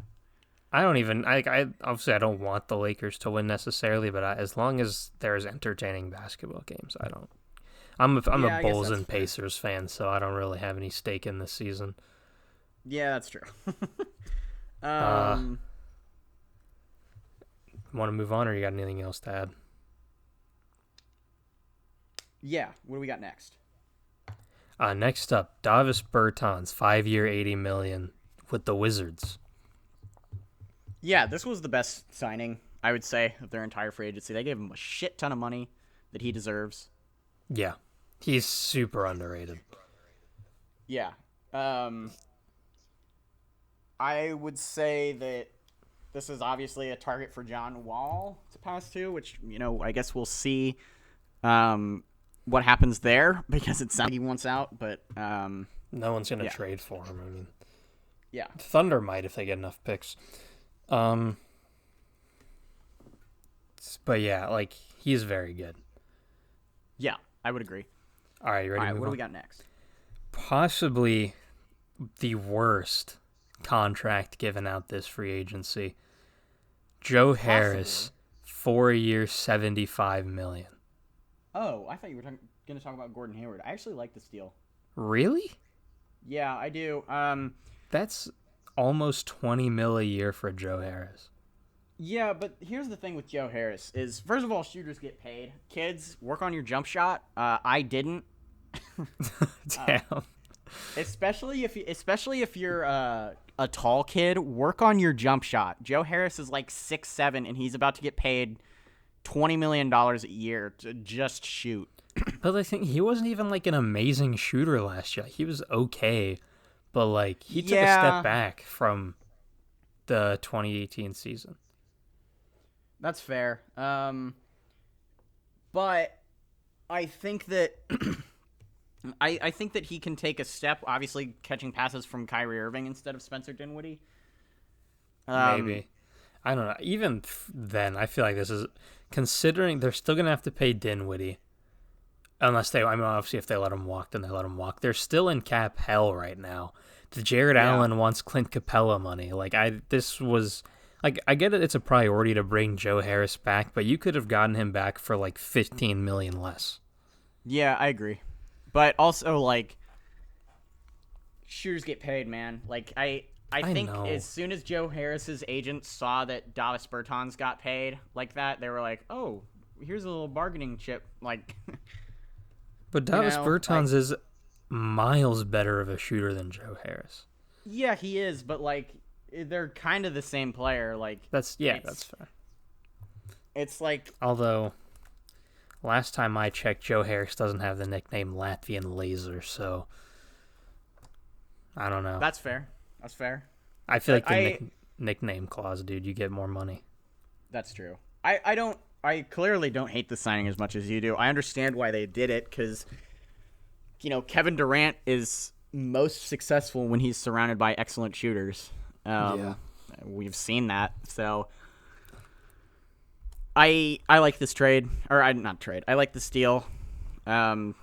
I don't even. I obviously I don't want the Lakers to win necessarily, but as long as there's entertaining basketball games, I don't. I'm Yeah, a I guess Bulls that's and fair. Pacers fan, so I don't really have any stake in this season. Yeah, that's true. Uh, um, Want to move on, or you got anything else to add? yeah. What do we got next? Next up, Davis Bertans, 5-year, $80 million with the Wizards. Yeah, this was the best signing, I would say, of their entire free agency. They gave him a shit ton of money that he deserves. Yeah, he's super underrated. Yeah. I would say that this is obviously a target for John Wall to pass to, which, I guess we'll see what happens there because it sounds like he wants out, but No one's gonna yeah. trade for him. I mean, Yeah. Thunder might if they get enough picks. But yeah, like he's very good. Yeah, I would agree. All right, you ready? All to right, move what do on? we got next? Possibly the worst contract given out this free agency. Joe Harris, 4-year, $75 million. Oh, I thought you were going to talk about Gordon Hayward. I actually like this deal. Really? Yeah, I do. That's almost $20 million a year for Joe Harris. Yeah, but here's the thing with Joe Harris is, first of all, shooters get paid. Kids, work on your jump shot. I didn't. Damn. Especially if you're a tall kid, work on your jump shot. Joe Harris is like 6'7", and he's about to get paid $20 million a year to just shoot. But I think he wasn't even like an amazing shooter last year. He was okay, but like he took a step back from the 2018 season. That's fair. But I think that I think that he can take a step, obviously catching passes from Kyrie Irving instead of Spencer Dinwiddie. Maybe. I don't know. Even then, I feel like this is considering they're still gonna have to pay Dinwiddie, unless they. I mean, obviously, if they let him walk, then they let him walk. They're still in cap hell right now. The Jared Allen wants Clint Capella money. This was. Like, I get it, it's a priority to bring Joe Harris back, but you could have gotten him back for like $15 million less. Yeah, I agree. But also, like, shooters get paid, man. Like, I think know. as soon as Joe Harris's agent saw that Davis Bertans got paid like that, they were like, oh, here's a little bargaining chip. Like, but Davis Bertans is miles better of a shooter than Joe Harris. Yeah, he is, but like, they're kind of the same player. Like, that's fair. It's like, although last time I checked, Joe Harris doesn't have the nickname Latvian Laser, so I don't know. That's fair. I feel like the nickname clause, dude, you get more money. That's true. I clearly don't hate the signing as much as you do. I understand why they did it because, Kevin Durant is most successful when he's surrounded by excellent shooters. We've seen that. So I like this trade, or not trade. I like this deal. And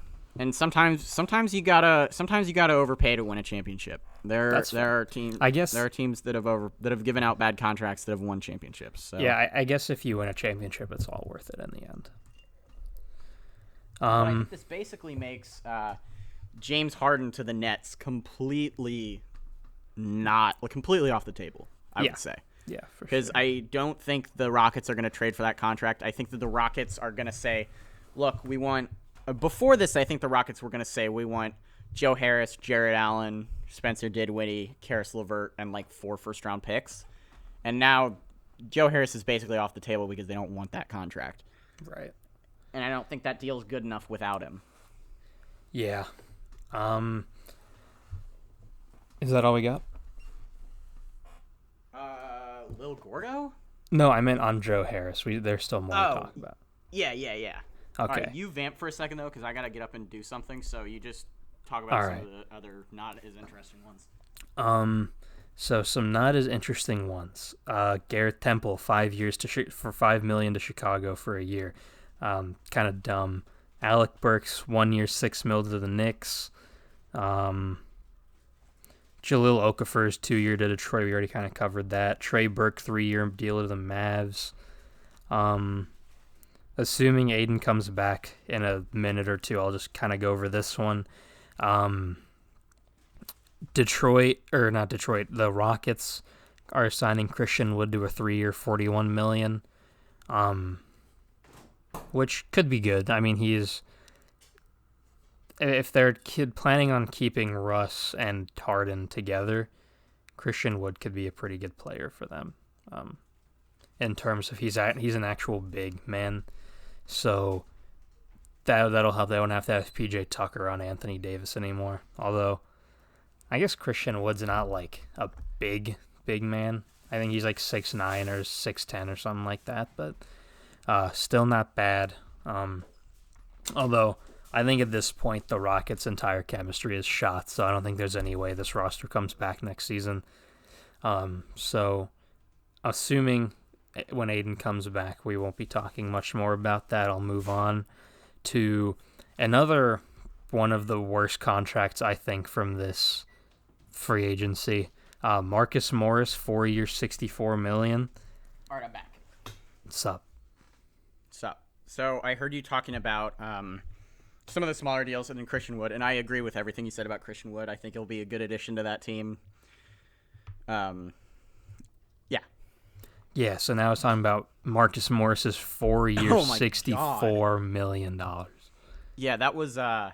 sometimes you gotta overpay to win a championship. There are teams. I guess there are teams that have given out bad contracts that have won championships. So. Yeah, I guess if you win a championship, it's all worth it in the end. I think this basically makes James Harden to the Nets completely off the table. I would say. Yeah, for sure. Because I don't think the Rockets are going to trade for that contract. I think that the Rockets are going to say, look, we want... Before this, I think the Rockets were going to say, we want Joe Harris, Jared Allen, Spencer Dinwiddie, Karis LeVert, and like 4 first-round picks. And now Joe Harris is basically off the table because they don't want that contract. Right. And I don't think that deal is good enough without him. Yeah. Is that all we got? Lil Gordo? No, I meant on Joe Harris. There's still more to talk about. Yeah. Okay. All right, you vamp for a second, though, because I got to get up and do something, so you just talk about some of the other not as interesting ones. So some not as interesting ones. Garrett Temple, 5 years for $5 million to Chicago for a year. Kind of dumb. Alec Burks, 1 year, $6 million to the Knicks. Jaleel Okafor's 2-year to Detroit. We already kind of covered that. Trey Burke 3-year deal to the Mavs. Assuming Aiden comes back in a minute or two, I'll just kind of go over this one. The Rockets are signing Christian Wood to a 3-year, $41 million, which could be good. I mean, if they're planning on keeping Russ and Harden together, Christian Wood could be a pretty good player for them. In terms of he's an actual big man, so that'll help. They won't have to have PJ Tucker on Anthony Davis anymore. Although, I guess Christian Wood's not like a big man. I think he's like 6'9" or 6'10" or something like that, but still not bad. Although I think at this point the Rockets' entire chemistry is shot, so I don't think there's any way this roster comes back next season. So assuming when Aiden comes back, we won't be talking much more about that. I'll move on to another one of the worst contracts, I think, from this free agency. Marcus Morris, 4 years, $64 million. All right, I'm back. What's up? So I heard you talking about some of the smaller deals and then Christian Wood, and I agree with everything you said about Christian Wood. I think he'll be a good addition to that team. Yeah, so now it's talking about Marcus Morris's 4 years, $64 million. Yeah, that was bad.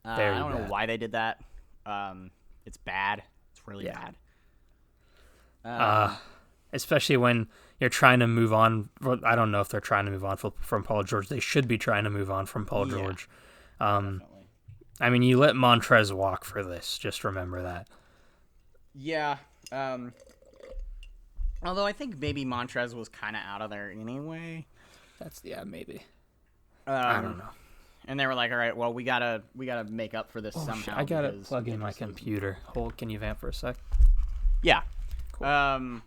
I don't know why they did that. It's bad. It's really bad. Especially when you're trying to move on. I don't know if they're trying to move on from Paul George. They should be trying to move on from Paul George. Definitely. I mean, you let Montrez walk for this. Just remember that. Yeah. Although I think maybe Montrez was kind of out of there anyway. Maybe. I don't know. And they were like, "All right, well, we gotta make up for this somehow." Shit, I gotta plug in my computer. Hold, can you vamp for a sec? Yeah. Cool.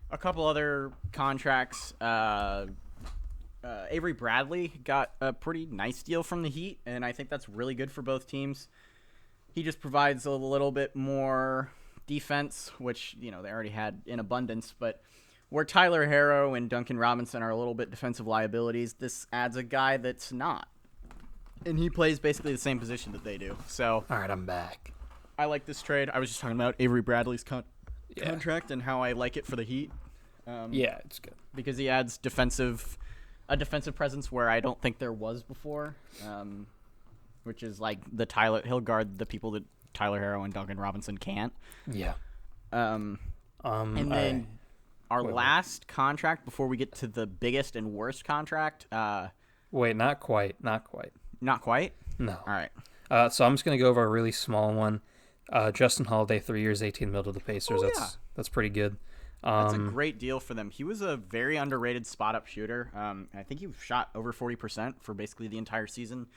A couple other contracts. Avery Bradley got a pretty nice deal from the Heat, and I think that's really good for both teams. He just provides a little bit more defense, which they already had in abundance, but where Tyler Herro and Duncan Robinson are a little bit defensive liabilities, this adds a guy that's not. And he plays basically the same position that they do. So, all right, I'm back. I like this trade. I was just talking about Avery Bradley's contract and how I like it for the Heat. Yeah, it's good because he adds a defensive presence where I don't think there was before, which is like he'll guard the people that Tyler Herro and Duncan Robinson can't. Yeah. And then our last contract before we get to the biggest and worst contract. Wait, not quite. Not quite? No. All right. So I'm just going to go over a really small one. Justin Holiday, 3 years, $18 million to the Pacers. That's pretty good. That's a great deal for them. He was a very underrated spot-up shooter. I think he shot over 40% for basically the entire season.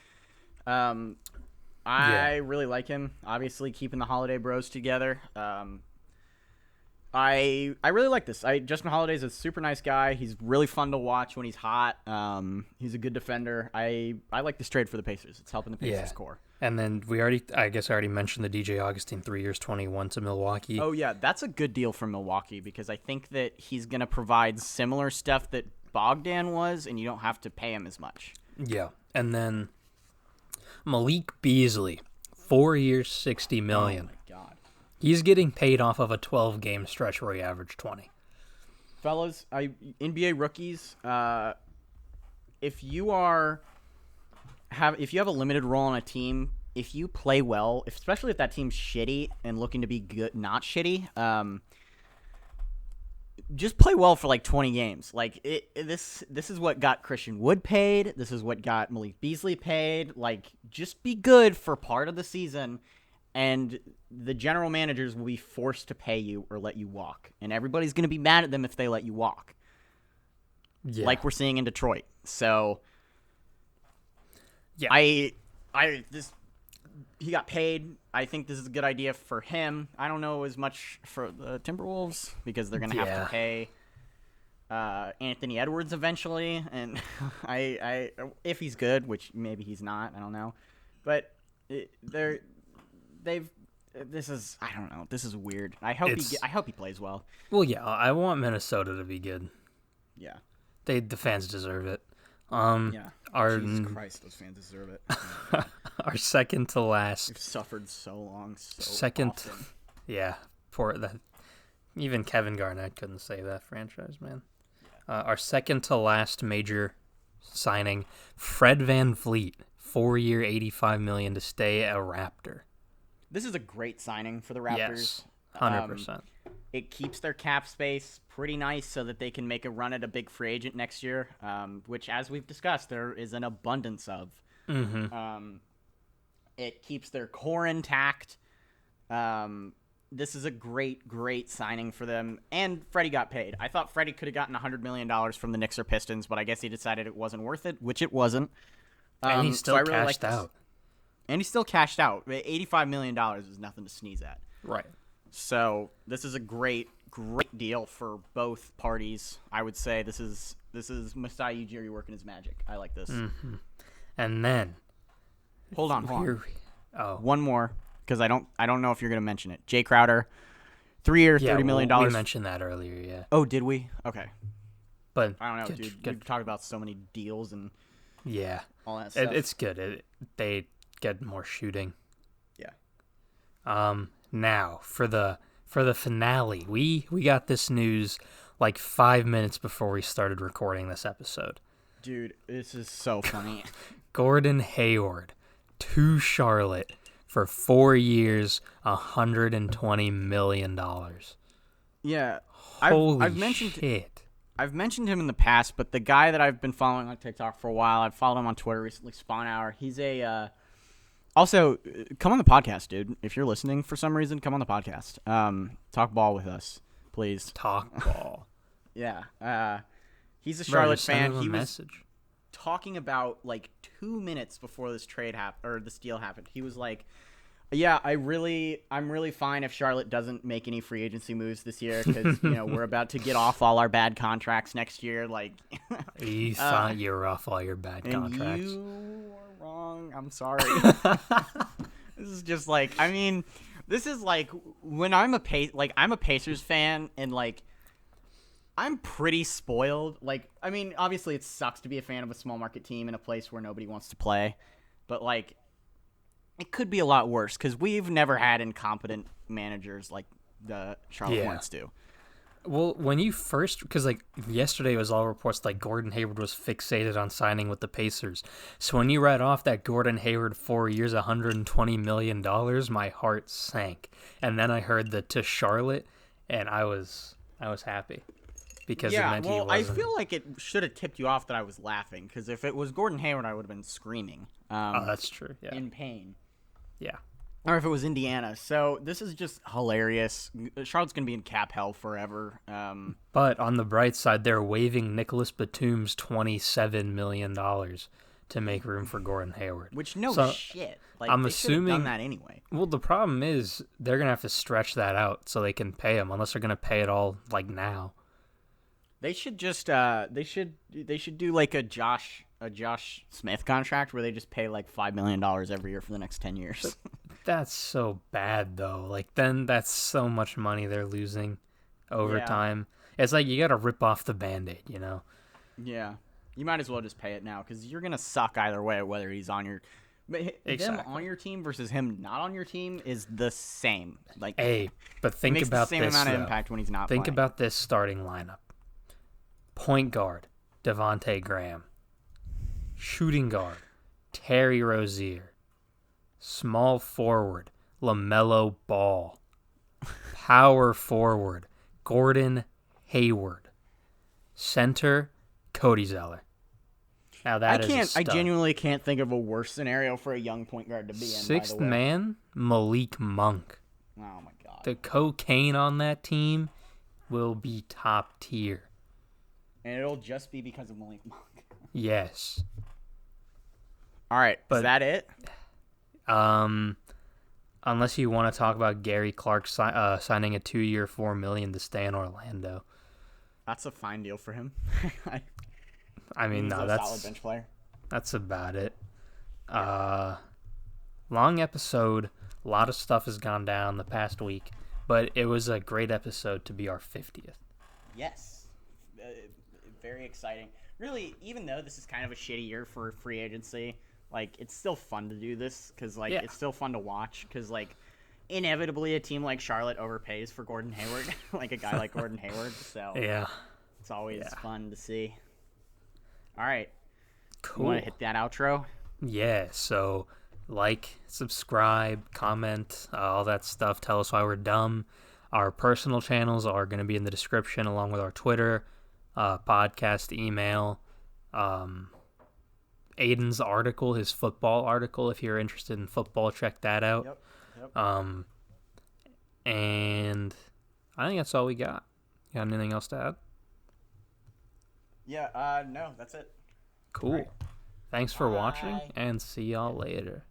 I really like him. Obviously, keeping the Holiday Bros together. I really like this. Justin Holiday's a super nice guy. He's really fun to watch when he's hot. He's a good defender. I like this trade for the Pacers. It's helping the Pacers core. And then I already mentioned the DJ Augustine 3 years, 21 to Milwaukee. Oh yeah, that's a good deal from Milwaukee because I think that he's gonna provide similar stuff that Bogdan was, and you don't have to pay him as much. Yeah, and then Malik Beasley, 4 years, $60 million. Oh my god. He's getting paid off of a 12-game stretch where he averaged 20. Fellas, NBA rookies, if you have a limited role on a team, if you play well, especially if that team's shitty and looking to be good, not shitty, just play well for like 20 games. Like this is what got Christian Wood paid. This is what got Malik Beasley paid. Like just be good for part of the season, and the general managers will be forced to pay you or let you walk, and everybody's gonna be mad at them if they let you walk. Yeah. Like we're seeing in Detroit. So. Yeah. He got paid. I think this is a good idea for him. I don't know as much for the Timberwolves because they're gonna have to pay Anthony Edwards eventually, and I if he's good, which maybe he's not, I don't know, but they've this is, I don't know. This is weird. I hope I hope he plays well. Well, yeah, I want Minnesota to be good. Yeah. The fans deserve it. Yeah. Our Jesus Christ, those fans deserve it. our second to last. They've suffered so long, so Second, often. yeah, poor that. Even Kevin Garnett couldn't save that franchise, man. Our second to last major signing, Fred VanVleet, 4-year, $85 million to stay a Raptor. This is a great signing for the Raptors. Yes, 100%. It keeps their cap space pretty nice so that they can make a run at a big free agent next year, which, as we've discussed, there is an abundance of. Mm-hmm. It keeps their core intact. This is a great, great signing for them. And Freddie got paid. I thought Freddie could have gotten $100 million from the Knicks or Pistons, but I guess he decided it wasn't worth it, which it wasn't. And he still really cashed like out. And he still cashed out. $85 million is nothing to sneeze at. Right. So this is a great, great deal for both parties. I would say this is Masai Ujiri working his magic. I like this. Mm-hmm. And then, Hold on. Oh, One more, because I don't know if you're gonna mention it. Jay Crowder, 3-year, $30 million. We mentioned that earlier, yeah. Oh, did we? Okay. But I don't know, dude. We've talked about so many deals and yeah, all that stuff. it's good. They get more shooting. Yeah. Now for the finale, we got this news like 5 minutes before we started recording this episode. Dude, this is so funny. Gordon Hayward to Charlotte for 4 years, $120 million. Yeah. Holy I've mentioned shit. I've mentioned him in the past, but the guy that I've been following on TikTok for a while, I've followed him on Twitter recently, Spawn Hour. He's a also come on the podcast, dude. If you're listening for some reason, come on the podcast. Talk ball with us, please. Talk ball. Yeah. He's a Bro, Charlotte just send fan. him a He was message. talking about like 2 minutes before this trade happened or this deal happened. He was like, "Yeah, I'm really fine if Charlotte doesn't make any free agency moves this year because we're about to get off all our bad contracts next year." Like, You thought you were off all your bad and contracts. you are wrong. I'm sorry. This is just like, I mean, this is like when I'm a Pacers fan and like. I'm pretty spoiled. Like, I mean, obviously it sucks to be a fan of a small market team in a place where nobody wants to play. But, like, it could be a lot worse because we've never had incompetent managers like the Charlotte Hornets do. Well, when you first, because like yesterday was all reports like Gordon Hayward was fixated on signing with the Pacers. So when you read off that Gordon Hayward 4 years, $120 million, my heart sank. And then I heard the to Charlotte, and I was happy. Because it meant he wasn't. I feel like it should have tipped you off that I was laughing because if it was Gordon Hayward, I would have been screaming. Oh, that's true. Yeah. In pain. Yeah. Or if it was Indiana. So this is just hilarious. Charlotte's going to be in cap hell forever. But on the bright side, they're waiving Nicholas Batum's $27 million to make room for Gordon Hayward. Which, shit. Like, I'm they assuming should have done that anyway. Well, the problem is they're going to have to stretch that out so they can pay him, unless they're going to pay it all like now. They should just they should do like a Josh Smith contract where they just pay like $5 million every year for the next 10 years. That's so bad though. Like then that's so much money they're losing over time. It's like you got to rip off the Band-Aid, Yeah. You might as well just pay it now cuz you're going to suck either way whether he's on your them on your team versus him not on your team is the same. Like but think makes about the same this amount of though. impact when he's not Think playing. about this starting lineup. Point guard, Devontae Graham. Shooting guard, Terry Rozier. Small forward, LaMelo Ball. Power forward, Gordon Hayward. Center, Cody Zeller. Now that is a stud. I genuinely can't think of a worse scenario for a young point guard to be in. Sixth by the way. man, Malik Monk. Oh my god. The cocaine on that team will be top tier. And it'll just be because of Malik Monk. Yes. All right, is that it? Unless you want to talk about Gary Clark signing a 2-year, $4 million to stay in Orlando. That's a fine deal for him. I mean, He's no, a that's solid bench player. That's about it. Long episode, A lot of stuff has gone down the past week, but it was a great episode to be our 50th. Yes. Very exciting. Really, even though this is kind of a shitty year for free agency, like, it's still fun to do this because, like, Yeah. it's still fun to watch because, like, inevitably a team like Charlotte overpays for Gordon Hayward, like a guy like Gordon Hayward. So Yeah. it's always fun to see. All right. Cool. You want to hit that outro? Yeah, so like, subscribe, comment, all that stuff. Tell us why we're dumb. Our personal channels are going to be in the description along with our Twitter, podcast, email, Aiden's article, his football article. If you're interested in football, check that out. Yep. And I think that's all we got. Got anything else to add? Yeah, no, that's it. Cool. Right. Thanks for watching, Bye. and see y'all later.